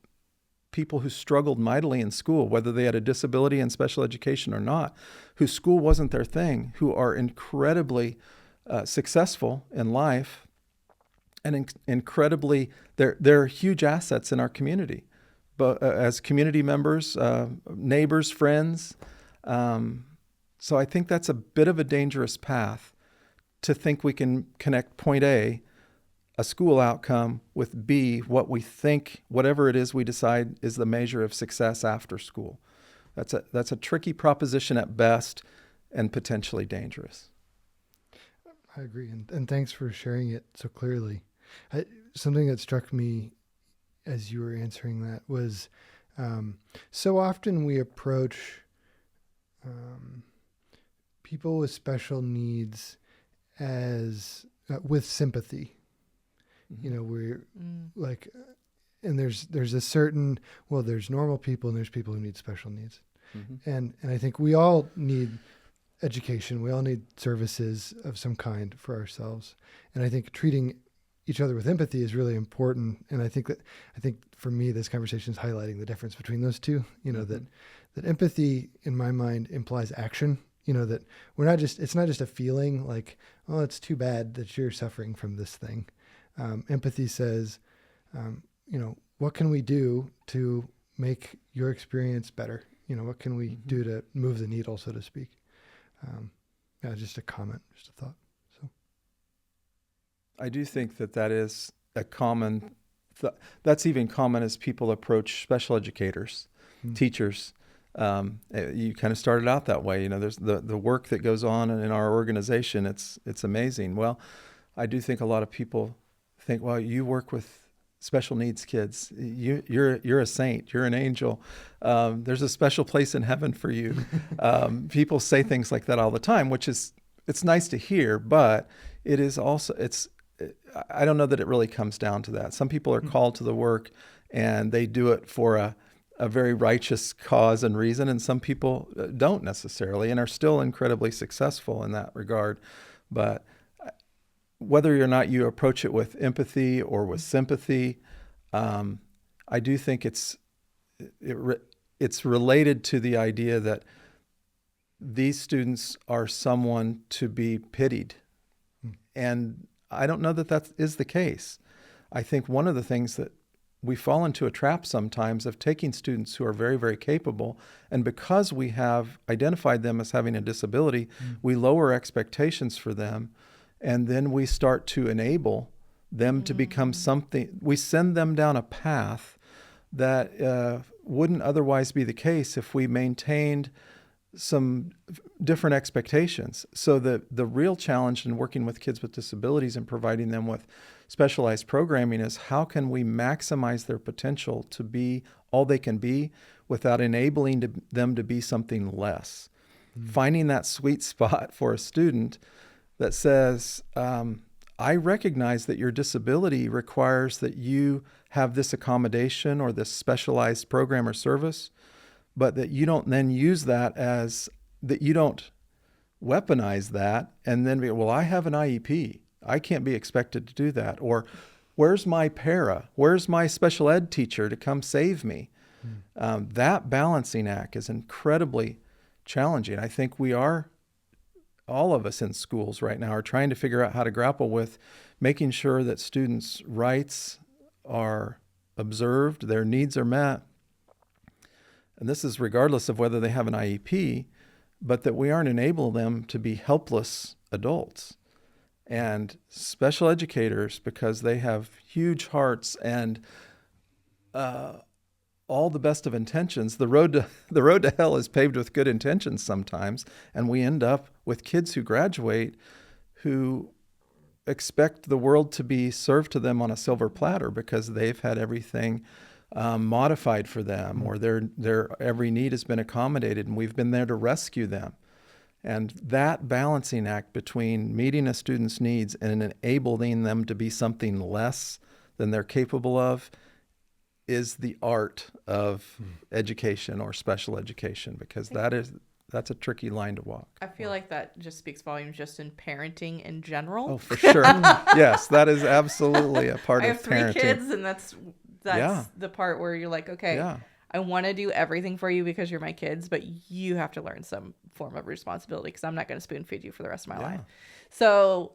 people who struggled mightily in school, whether they had a disability in special education or not, whose school wasn't their thing, who are incredibly successful in life and incredibly, they're huge assets in our community. But as community members, neighbors, friends. So I think that's a bit of a dangerous path to think we can connect point A, a school outcome, with B, what we think, whatever it is we decide is the measure of success after school. That's a tricky proposition at best and potentially dangerous. I agree. And thanks for sharing it so clearly. Something that struck me as you were answering that was, so often we approach people with special needs as with sympathy. Mm-hmm. We're like, and there's a certain, well, there's normal people and there's people who need special needs. Mm-hmm. And I think we all need education. We all need services of some kind for ourselves. And I think treating each other with empathy is really important. And I think for me, this conversation is highlighting the difference between those two, mm-hmm. that empathy in my mind implies action. that it's not just a feeling like, oh, it's too bad that you're suffering from this thing. Empathy says, what can we do to make your experience better? What can we do to move the needle, so to speak? Just a comment, just a thought. So I do think that is a common, that's even common as people approach special educators, teachers. You kind of started out that way. There's the work that goes on in our organization. It's amazing. Well, I do think a lot of people think, well, you work with special needs kids. You're a saint. You're an angel. There's a special place in heaven for you. People say things like that all the time, which it's nice to hear, but it is also, I don't know that it really comes down to that. Some people are called to the work and they do it for a very righteous cause and reason, and some people don't necessarily and are still incredibly successful in that regard. But whether or not you approach it with empathy or with sympathy, I do think it's related to the idea that these students are someone to be pitied. And I don't know that is the case. I think one of the things that we fall into a trap sometimes of taking students who are very, very capable, and because we have identified them as having a disability, we lower expectations for them, and then we start to enable them to become something. We send them down a path that wouldn't otherwise be the case if we maintained some different expectations. So the real challenge in working with kids with disabilities and providing them with specialized programming is how can we maximize their potential to be all they can be without enabling them to be something less. Finding that sweet spot for a student that says, I recognize that your disability requires that you have this accommodation or this specialized program or service, but that you don't then use that that you don't weaponize that and then be, well, I have an IEP. I can't be expected to do that. Or where's my para? Where's my special ed teacher to come save me? That balancing act is incredibly challenging. I think all of us in schools right now are trying to figure out how to grapple with making sure that students' rights are observed, their needs are met. And this is regardless of whether they have an IEP, but that we aren't enabling them to be helpless adults. And special educators, because they have huge hearts and all the best of intentions, the road to hell is paved with good intentions sometimes, and we end up with kids who graduate who expect the world to be served to them on a silver platter because they've had everything modified for them, or their every need has been accommodated, and we've been there to rescue them. And that balancing act between meeting a student's needs and enabling them to be something less than they're capable of is the art of education or special education, because that's a tricky line to walk. I feel like that just speaks volumes just in parenting in general. Oh, for sure. Yes, that is absolutely a part of parenting. I have 3 kids, and that's the part where you're like, okay, I want to do everything for you because you're my kids, but you have to learn some form of responsibility because I'm not going to spoon feed you for the rest of my life. So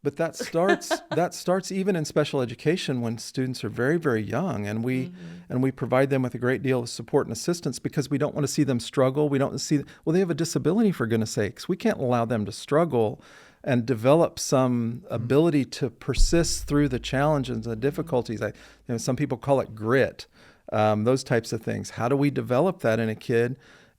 But that starts even in special education when students are very, very young, and we provide them with a great deal of support and assistance because we don't want to see them struggle. We don't want to see, they have a disability, for goodness sakes. We can't allow them to struggle and develop some ability to persist through the challenges and the difficulties. Some people call it grit, those types of things. How do we develop that in a kid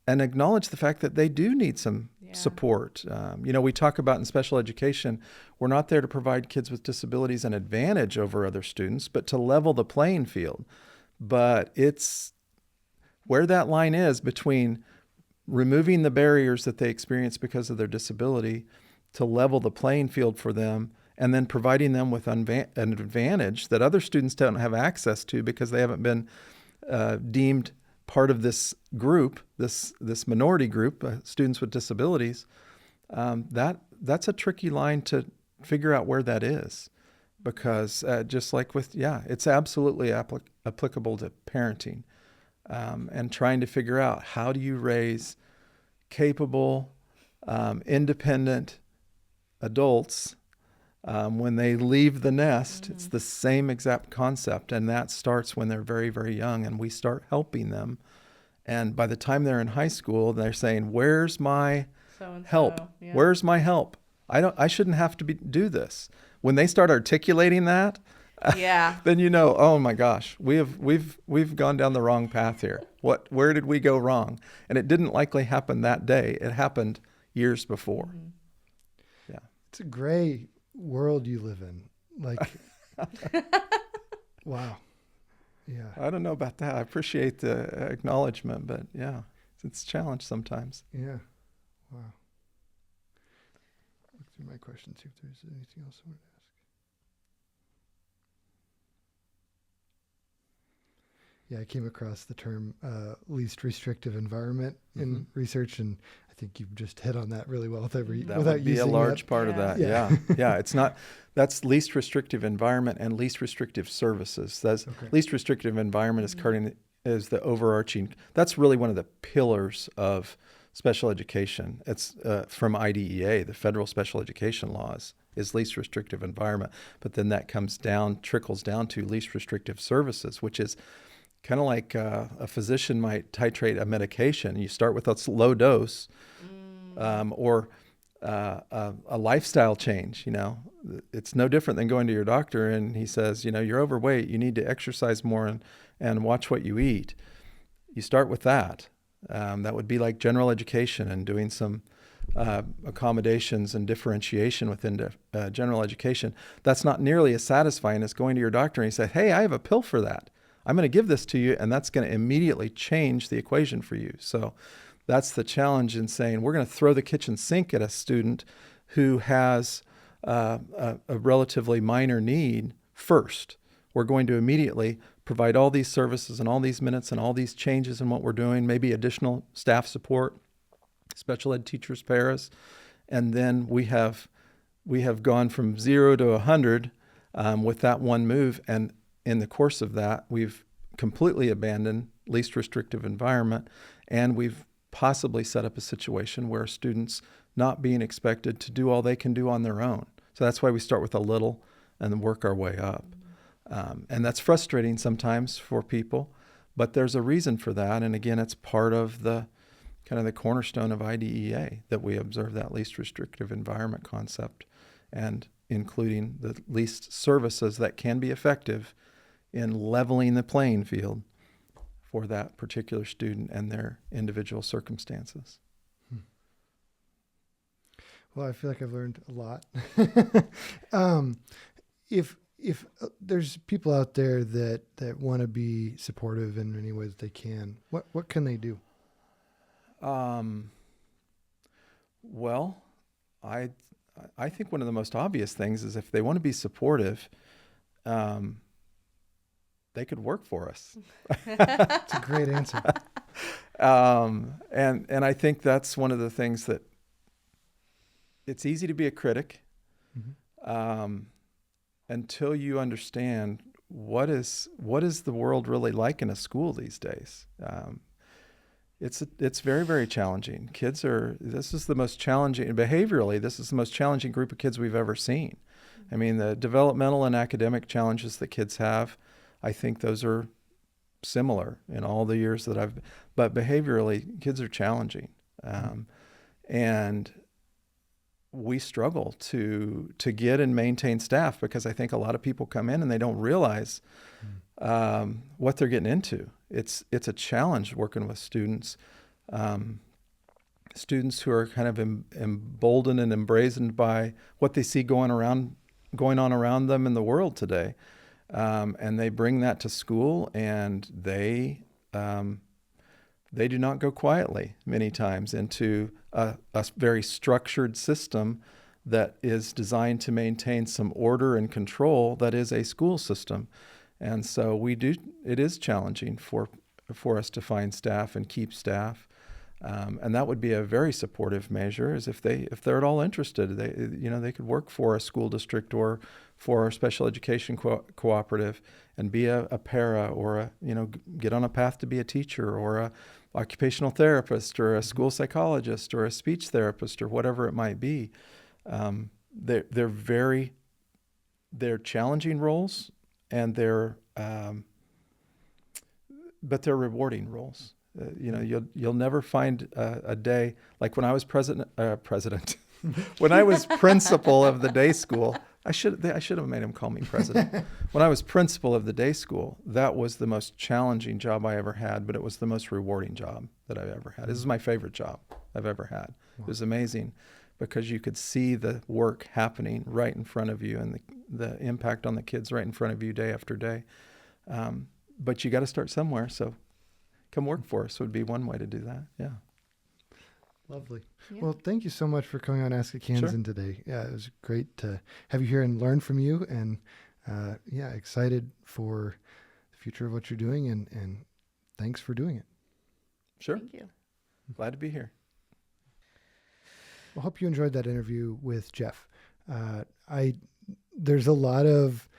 and acknowledge the fact that they do need some support? We talk about in special education, we're not there to provide kids with disabilities an advantage over other students, but to level the playing field. But it's where that line is between removing the barriers that they experience because of their disability to level the playing field for them, and then providing them with an advantage that other students don't have access to because they haven't been deemed part of this group, this minority group, students with disabilities. That's a tricky line to figure out where that is, because just like it's absolutely applicable to parenting, and trying to figure out how do you raise capable, independent adults, when they leave the nest, it's the same exact concept. And that starts when they're very, very young, and we start helping them. And by the time they're in high school, they're saying, where's my help? Yeah. Where's my help? I shouldn't have to do this. When they start articulating that, Yeah. then you know, oh my gosh, we've gone down the wrong path here. Where did we go wrong? And it didn't likely happen that day. It happened years before. Yeah. It's a gray world you live in. Like, wow. Yeah. I don't know about that. I appreciate the acknowledgement, but yeah, it's a challenge sometimes. Yeah. Wow. Look through my questions, see if there's anything else I want to ask. Yeah, I came across the term least restrictive environment in research, and I think you've just hit on that really well with That without would be a using large that. part of that. Yeah. Yeah. It's not, that's least restrictive environment and least restrictive services. That's least restrictive environment is the overarching, that's really one of the pillars of special education. It's from IDEA, the federal special education laws, is least restrictive environment. But then that trickles down to least restrictive services, which is kind of like a physician might titrate a medication. You start with a low dose, or a lifestyle change. You know, it's no different than going to your doctor and he says, you know, you're overweight. You need to exercise more and watch what you eat. You start with that. That would be like general education and doing some accommodations and differentiation within general education. That's not nearly as satisfying as going to your doctor and he said, hey, I have a pill for that. I'm going to give this to you, and that's going to immediately change the equation for you. So that's the challenge in saying we're going to throw the kitchen sink at a student who has a relatively minor need first. We're going to immediately provide all these services and all these minutes and all these changes in what we're doing, maybe additional staff support, special ed teachers, paras, and then we have gone from 0 to 100 with that one move. And in the course of that, we've completely abandoned least restrictive environment, and we've possibly set up a situation where students not being expected to do all they can do on their own. So that's why we start with a little and then work our way up. And that's frustrating sometimes for people, but there's a reason for that. And again, it's part of the kind of the cornerstone of IDEA that we observe that least restrictive environment concept, and including the least services that can be effective in leveling the playing field for that particular student and their individual circumstances. Well, I feel like I've learned a lot. If there's people out there that want to be supportive in any ways they can, what can they do? Well, I think one of the most obvious things is if they want to be supportive, they could work for us. That's a great answer. And I think that's one of the things that it's easy to be a critic until you understand what is the world really like in a school these days. It's very, very challenging. This is the most challenging, behaviorally, this is the most challenging group of kids we've ever seen. I mean, the developmental and academic challenges that kids have, I think those are similar in all the years that but behaviorally, kids are challenging. And we struggle to get and maintain staff because I think a lot of people come in and they don't realize what they're getting into. It's a challenge working with students who are kind of emboldened and embrazened by what they see going on around them in the world today. And they bring that to school, and they do not go quietly many times into a very structured system that is designed to maintain some order and control that is a school system. And so it is challenging for us to find staff and keep staff. And that would be a very supportive measure, is if they're at all interested, they could work for a school district or for a special education cooperative and be a para, or get on a path to be a teacher, or occupational therapist or a school psychologist or a speech therapist or whatever it might be. They're challenging roles, and but they're rewarding roles. You'll never find a day like when I was president, when I was principal of the day school. I should have made him call me president. When I was principal of the day school, that was the most challenging job I ever had, but it was the most rewarding job that I've ever had. This is my favorite job I've ever had. Wow. It was amazing because you could see the work happening right in front of you and the impact on the kids right in front of you day after day. But you got to start somewhere. So come work for us would be one way to do that. Yeah. Lovely. Yeah. Well, thank you so much for coming on Ask a Kansan today. Yeah, it was great to have you here and learn from you, and excited for the future of what you're doing, and thanks for doing it. Sure. Thank you. Glad to be here. I hope you enjoyed that interview with Jeff. There's a lot of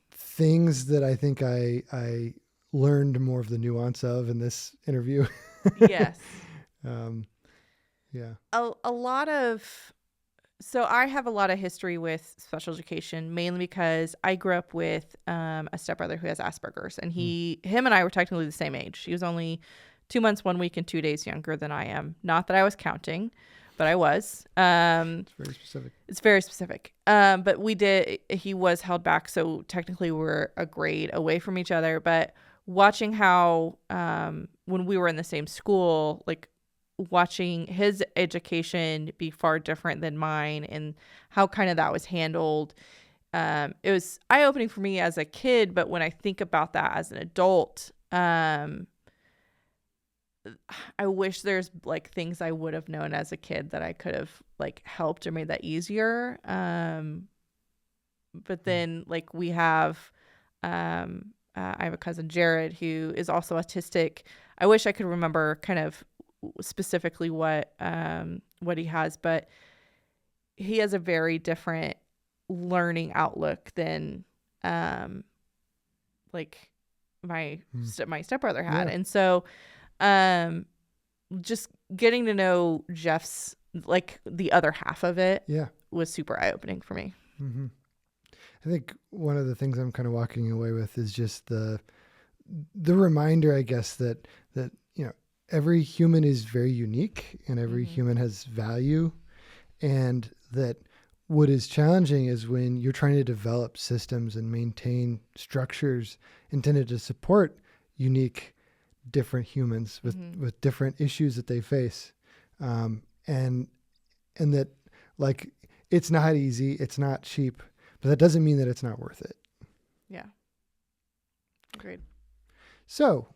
things that I think I learned more of the nuance of in this interview. Yes. Yeah. So I have a lot of history with special education, mainly because I grew up with a stepbrother who has Asperger's, and him and I were technically the same age. He was only 2 months, 1 week, and 2 days younger than I am. Not that I was counting, but I was. It's very specific. It's very specific. But he was held back, so technically we're a grade away from each other. But watching how when we were in the same school, like watching his education be far different than mine and how kind of that was handled, it was eye-opening for me as a kid. But when I think about that as an adult, I wish there's like things I would have known as a kid that I could have like helped or made that easier. But then like we have, I have a cousin, Jared, who is also autistic. I wish I could remember kind of specifically what he has, but he has a very different learning outlook than like my stepbrother had. And so just getting to know Jeff's, like the other half of it was super eye-opening for me. Mm-hmm. I think one of the things I'm kind of walking away with is just the reminder, I guess, that every human is very unique and every human has value, and that what is challenging is when you're trying to develop systems and maintain structures intended to support unique, different humans with different issues that they face. And that, like, it's not easy, it's not cheap, but that doesn't mean that it's not worth it. Yeah. Agreed. So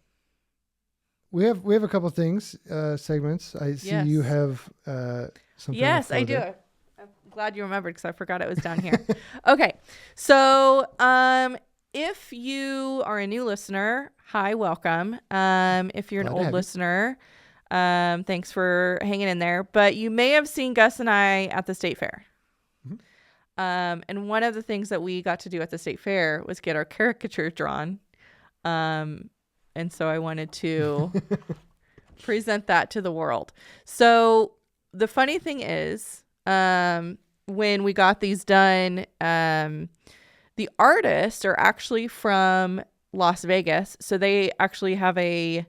we have a couple of things, segments. I see you have something. Yes, I do. I'm glad you remembered because I forgot it was down here. Okay. So if you are a new listener, hi, welcome. If you're an old listener, thanks for hanging in there. But you may have seen Gus and I at the state fair. And one of the things that we got to do at the state fair was get our caricature drawn. And so I wanted to present that to the world. So the funny thing is, when we got these done, the artists are actually from Las Vegas. So they actually have a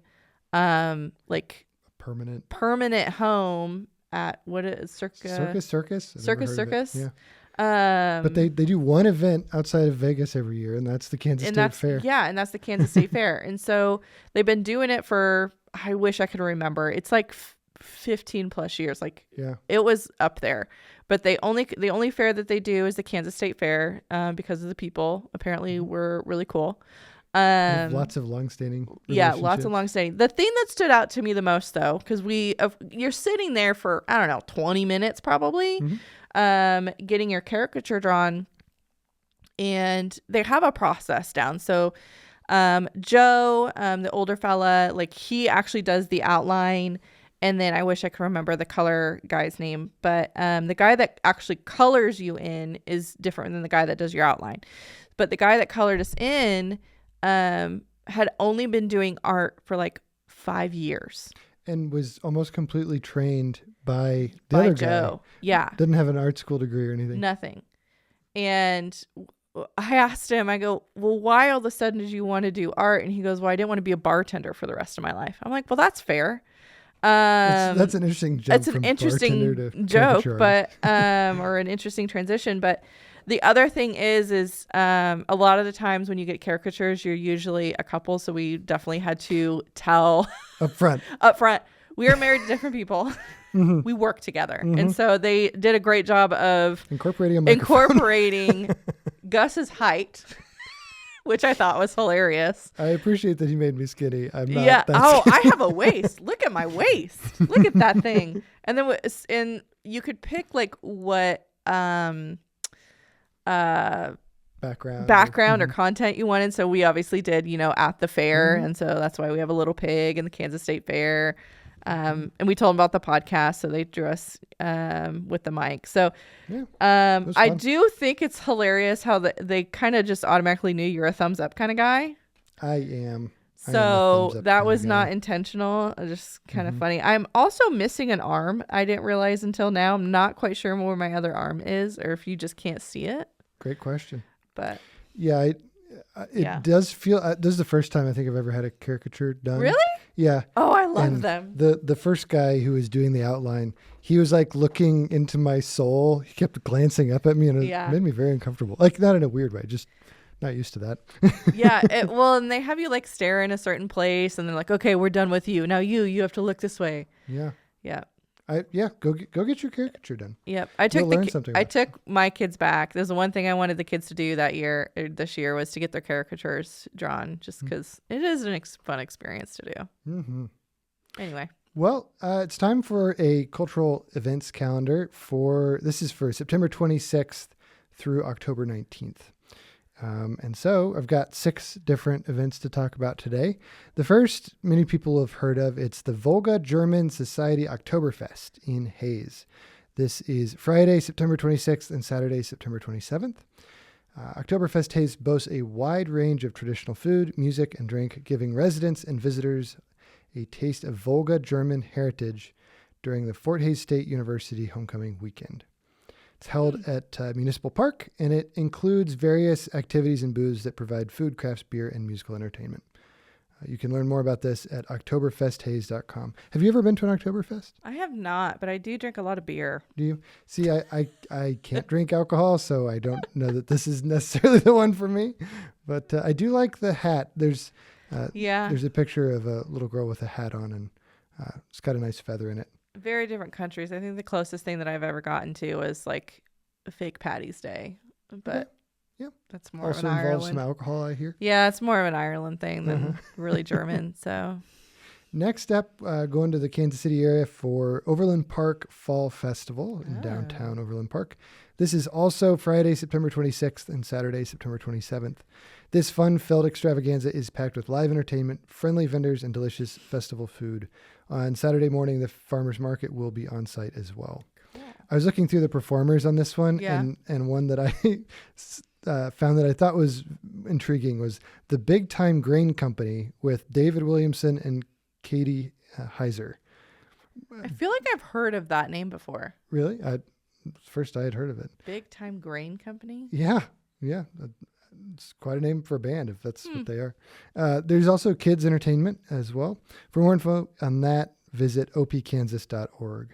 permanent home at Circus. Yeah. But they do one event outside of Vegas every year, and that's the Kansas State Fair. Yeah, and that's the Kansas State Fair. And so they've been doing it for, I wish I could remember. It's like 15 plus years. Like, it was up there. But the only fair that they do is the Kansas State Fair, because of the people. Apparently, were really cool. Lots of longstanding relationships. Yeah, lots of longstanding. The thing that stood out to me the most, though, because you're sitting there for, I don't know, 20 minutes probably, getting your caricature drawn, and they have a process down. So Joe, the older fella, like, he actually does the outline, and then I wish I could remember the color guy's name, but the guy that actually colors you in is different than the guy that does your outline. But the guy that colored us in had only been doing art for like 5 years. And was almost completely trained by the other Joe. guy. Yeah. Didn't have an art school degree or anything. Nothing. And I asked him, I go, well, why all of a sudden did you want to do art? And he goes, well, I didn't want to be a bartender for the rest of my life. I'm like, well, that's fair. That's an interesting jump. It's an interesting joke, but or an interesting transition. But the other thing is a lot of the times when you get caricatures, you're usually a couple. So we definitely had to tell up front. We are married to different people. Mm-hmm. We work together. Mm-hmm. And so they did a great job of incorporating Gus's height, which I thought was hilarious. I appreciate that he made me skinny. I'm not. Yeah. I have a waist. Look at my waist. Look at that thing. And then you could pick like what background or content you wanted. So we obviously did, at the fair. Mm-hmm. And so that's why we have a little pig in the Kansas State Fair. And we told them about the podcast, so they drew us with the mic. So I do think it's hilarious how they kind of just automatically knew you're a thumbs up kind of guy. I am. So that was not intentional. Just kind of funny. I'm also missing an arm. I didn't realize until now. I'm not quite sure where my other arm is, or if you just can't see it. Great question. But yeah, it does feel. This is the first time I think I've ever had a caricature done. Really? Yeah. Oh, I love them. The first guy who was doing the outline, he was like looking into my soul. He kept glancing up at me, and it made me very uncomfortable. Like, not in a weird way, just not used to that. Yeah. And they have you like stare in a certain place, and they're like, okay, we're done with you. Now you have to look this way. Yeah. Yeah. Go get your caricature done. Yep. I took my kids back. There's the one thing I wanted the kids to do this year was to get their caricatures drawn, just because it is a fun experience to do. Mm-hmm. Anyway. Well, it's time for a cultural events calendar this is for September 26th through October 19th. And so I've got 6 different events to talk about today. The first, many people have heard of. It's the Volga German Society Oktoberfest in Hayes. This is Friday, September 26th and Saturday, September 27th. Oktoberfest Hayes boasts a wide range of traditional food, music, and drink, giving residents and visitors a taste of Volga German heritage during the Fort Hays State University homecoming weekend. It's held at Municipal Park, and it includes various activities and booths that provide food, crafts, beer, and musical entertainment. You can learn more about this at oktoberfesthays.com. Have you ever been to an Oktoberfest? I have not, but I do drink a lot of beer. Do you? See, I can't drink alcohol, so I don't know that this is necessarily the one for me. But I do like the hat. There's a picture of a little girl with a hat on, and it's got a nice feather in it. Very different countries. I think the closest thing that I've ever gotten to was like a fake Patty's Day, but that's more also of an Ireland. Also involves some alcohol, I hear. Yeah, it's more of an Ireland thing than really German. So next up, going to the Kansas City area for Overland Park Fall Festival in downtown Overland Park. This is also Friday, September 26th and Saturday, September 27th. This fun-filled extravaganza is packed with live entertainment, friendly vendors, and delicious festival food. On Saturday morning, the farmers market will be on site as well. Cool. I was looking through the performers on this one, and one that I found that I thought was intriguing was the Big Time Grain Company with David Williamson and Katie Heiser. I feel like I've heard of that name before. Really? First I had heard of it. Big Time Grain Company? Yeah. It's quite a name for a band if that's what they are. There's also kids entertainment as well. For more info on that, visit opkansas.org.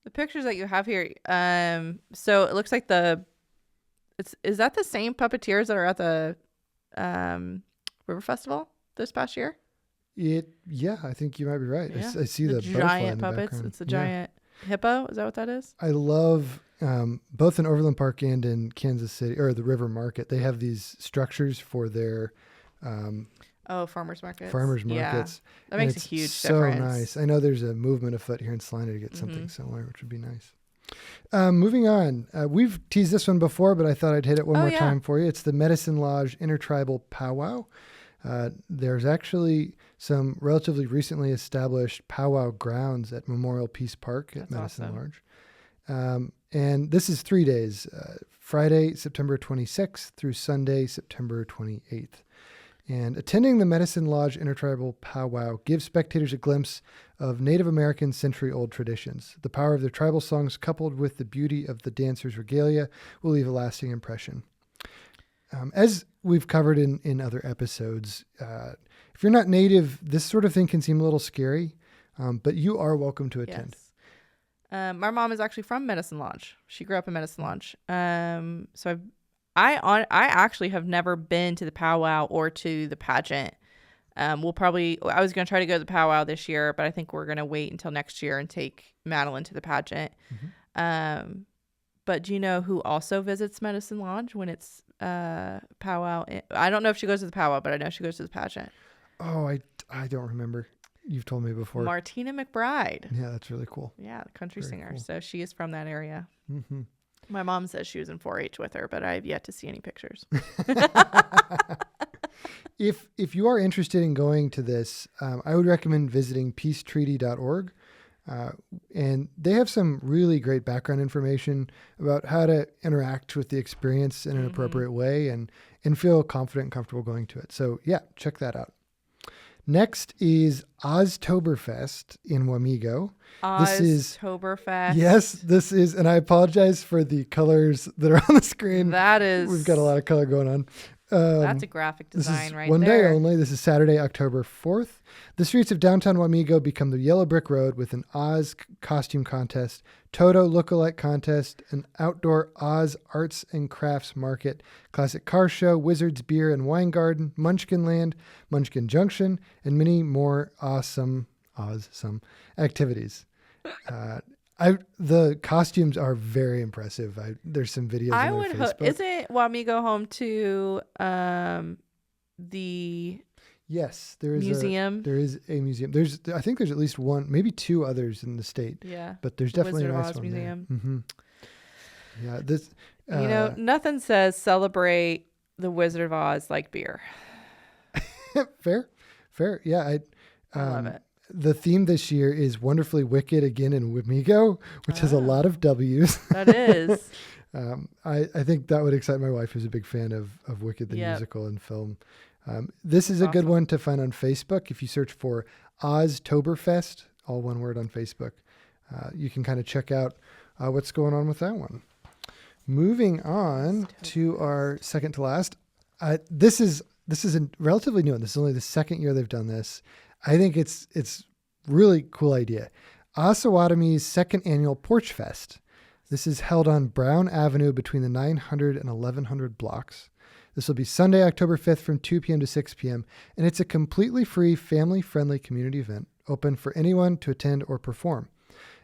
The pictures that you have here, so it looks like is that the same puppeteers that are at the River Festival this past year? I think you might be right. Yeah. I see the giant puppets. It's a giant hippo. Is that what that is? I love both in Overland Park and in Kansas City, or the River Market. They have these structures for their farmers markets. Yeah. That makes a huge difference. So nice. I know there's a movement afoot here in Salina to get something similar, which would be nice. Moving on, we've teased this one before, but I thought I'd hit it one more time for you. It's the Medicine Lodge Intertribal Powwow. There's actually some relatively recently established powwow grounds at Memorial Peace Park at Medicine Lodge. And this is 3 days, Friday, September 26th through Sunday, September 28th. And attending the Medicine Lodge Intertribal Powwow gives spectators a glimpse of Native American century-old traditions. The power of their tribal songs, coupled with the beauty of the dancers' regalia, will leave a lasting impression. As we've covered in other episodes, if you're not Native, this sort of thing can seem a little scary, but you are welcome to attend. Yes. My mom is actually from Medicine Lodge. She grew up in Medicine Lodge. So I actually have never been to the powwow or to the pageant. I was going to try to go to the powwow this year, but I think we're going to wait until next year and take Madeline to the pageant. Mm-hmm. But do you know who also visits Medicine Lodge when it's powwow? I don't know if she goes to the powwow, but I know she goes to the pageant. Oh, I don't remember. You've told me before. Martina McBride. Yeah, that's really cool. Yeah, the country Very singer. cool. So she is from that area. Mm-hmm. My mom says she was in 4-H with her, but I have yet to see any pictures. If you are interested in going to this, I would recommend visiting peacetreaty.org. And they have some really great background information about how to interact with the experience in an appropriate way and feel confident and comfortable going to it. So yeah, check that out. Next is Oztoberfest in Wamego. Oztoberfest. Yes, this is, and I apologize for the colors that are on the screen. We've got a lot of color going on. That's a graphic design this is right one there. Day only. This is Saturday, October 4th. The streets of downtown Wamego become the yellow brick road with an Oz costume contest, Toto lookalike contest, an outdoor Oz arts and crafts market, classic car show, Wizards beer and wine garden, Munchkin Land, Munchkin Junction, and many more awesome activities. The costumes are very impressive. There's some videos on my Facebook. Isn't Wamego home to the Yes, there is museum? There is a museum. I think there's at least one, maybe two others in the state. Yeah, but there's definitely Wizard a nice Oz one Museum. There. Yeah, this. Nothing says celebrate the Wizard of Oz like beer. Fair. Yeah, I love it. The theme this year is Wonderfully Wicked again in Wamego, which has a lot of W's. That is. I think that would excite my wife, who's a big fan of Wicked the musical and film. This is a good one to find on Facebook. If you search for Oztoberfest, all one word on Facebook, you can kind of check out what's going on with that one. Moving on to our second to last. This is a relatively new one. This is only the second year they've done this. I think it's really cool idea. Osawatomie's second annual Porch Fest. This is held on Brown Avenue between the 900 and 1100 blocks. This will be Sunday, October 5th from 2 p.m. to 6 p.m. And it's a completely free, family-friendly community event open for anyone to attend or perform.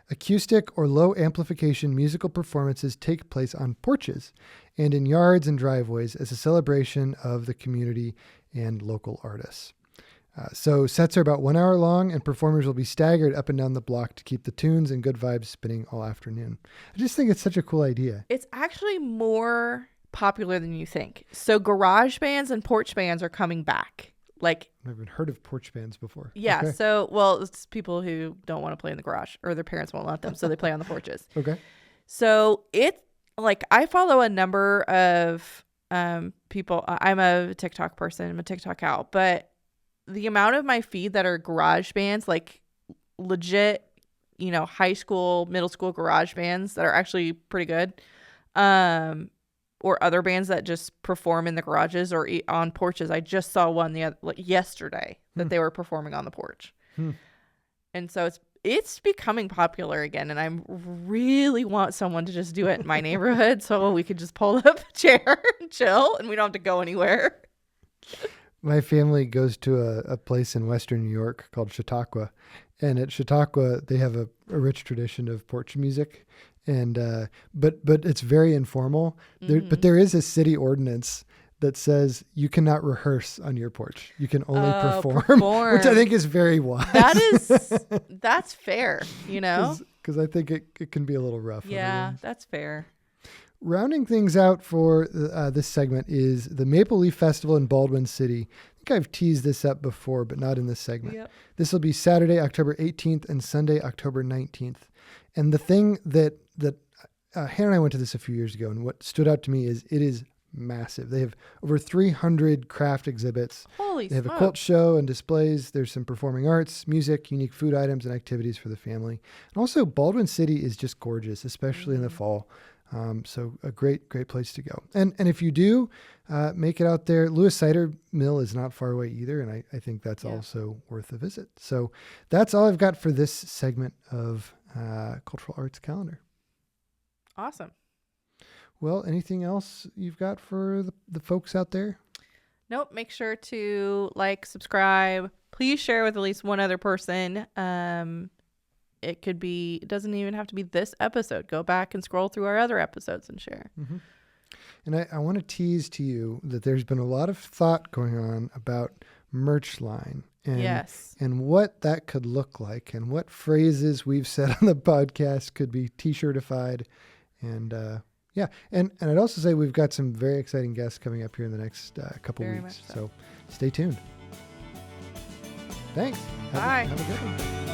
Acoustic or low amplification musical performances take place on porches and in yards and driveways as a celebration of the community and local artists. So sets are about 1 hour long, and performers will be staggered up and down the block to keep the tunes and good vibes spinning all afternoon. I just think it's such a cool idea. It's actually more popular than you think. So garage bands and porch bands are coming back. Like, I've never heard of porch bands before. Yeah. Okay. So, well, it's people who don't want to play in the garage or their parents won't let them. So they play on the porches. Okay. So it's like, I follow a number of people. I'm a TikTok person. I'm a TikTok owl, but the amount of my feed that are garage bands, like legit, high school, middle school garage bands that are actually pretty good, or other bands that just perform in the garages or on porches. I just saw one yesterday that they were performing on the porch. And so it's becoming popular again, and I really want someone to just do it in my neighborhood so we could just pull up a chair and chill, and we don't have to go anywhere. My family goes to a place in Western New York called Chautauqua. And at Chautauqua, they have a rich tradition of porch music. And but it's very informal. But there is a city ordinance that says you cannot rehearse on your porch. You can only perform, which I think is very wise. That's fair, Because I think it can be a little rough. Yeah, that's fair. Rounding things out for this segment is the Maple Leaf Festival in Baldwin City. I think I've teased this up before, but not in this segment. Yep. This will be Saturday, October 18th and Sunday, October 19th. And the thing that Hannah and I went to this a few years ago, and what stood out to me is it is massive. They have over 300 craft exhibits. Holy They have a smokes. quilt show and displays. There's some performing arts, music, unique food items, and activities for the family. And also, Baldwin City is just gorgeous, especially in the fall. So a great place to go. And if you do make it out there, Lewis Cider Mill is not far away either. And I think that's also worth a visit. So that's all I've got for this segment of Cultural Arts Calendar. Awesome. Well, anything else you've got for the folks out there? Nope. Make sure to like, subscribe. Please share with at least one other person. It doesn't even have to be this episode. Go back and scroll through our other episodes and share. Mm-hmm. And I want to tease to you that there's been a lot of thought going on about merch line and what that could look like and what phrases we've said on the podcast could be t-shirtified. And and I'd also say we've got some very exciting guests coming up here in the next couple Very weeks. much so. So stay tuned. Thanks. Bye. Have a good one.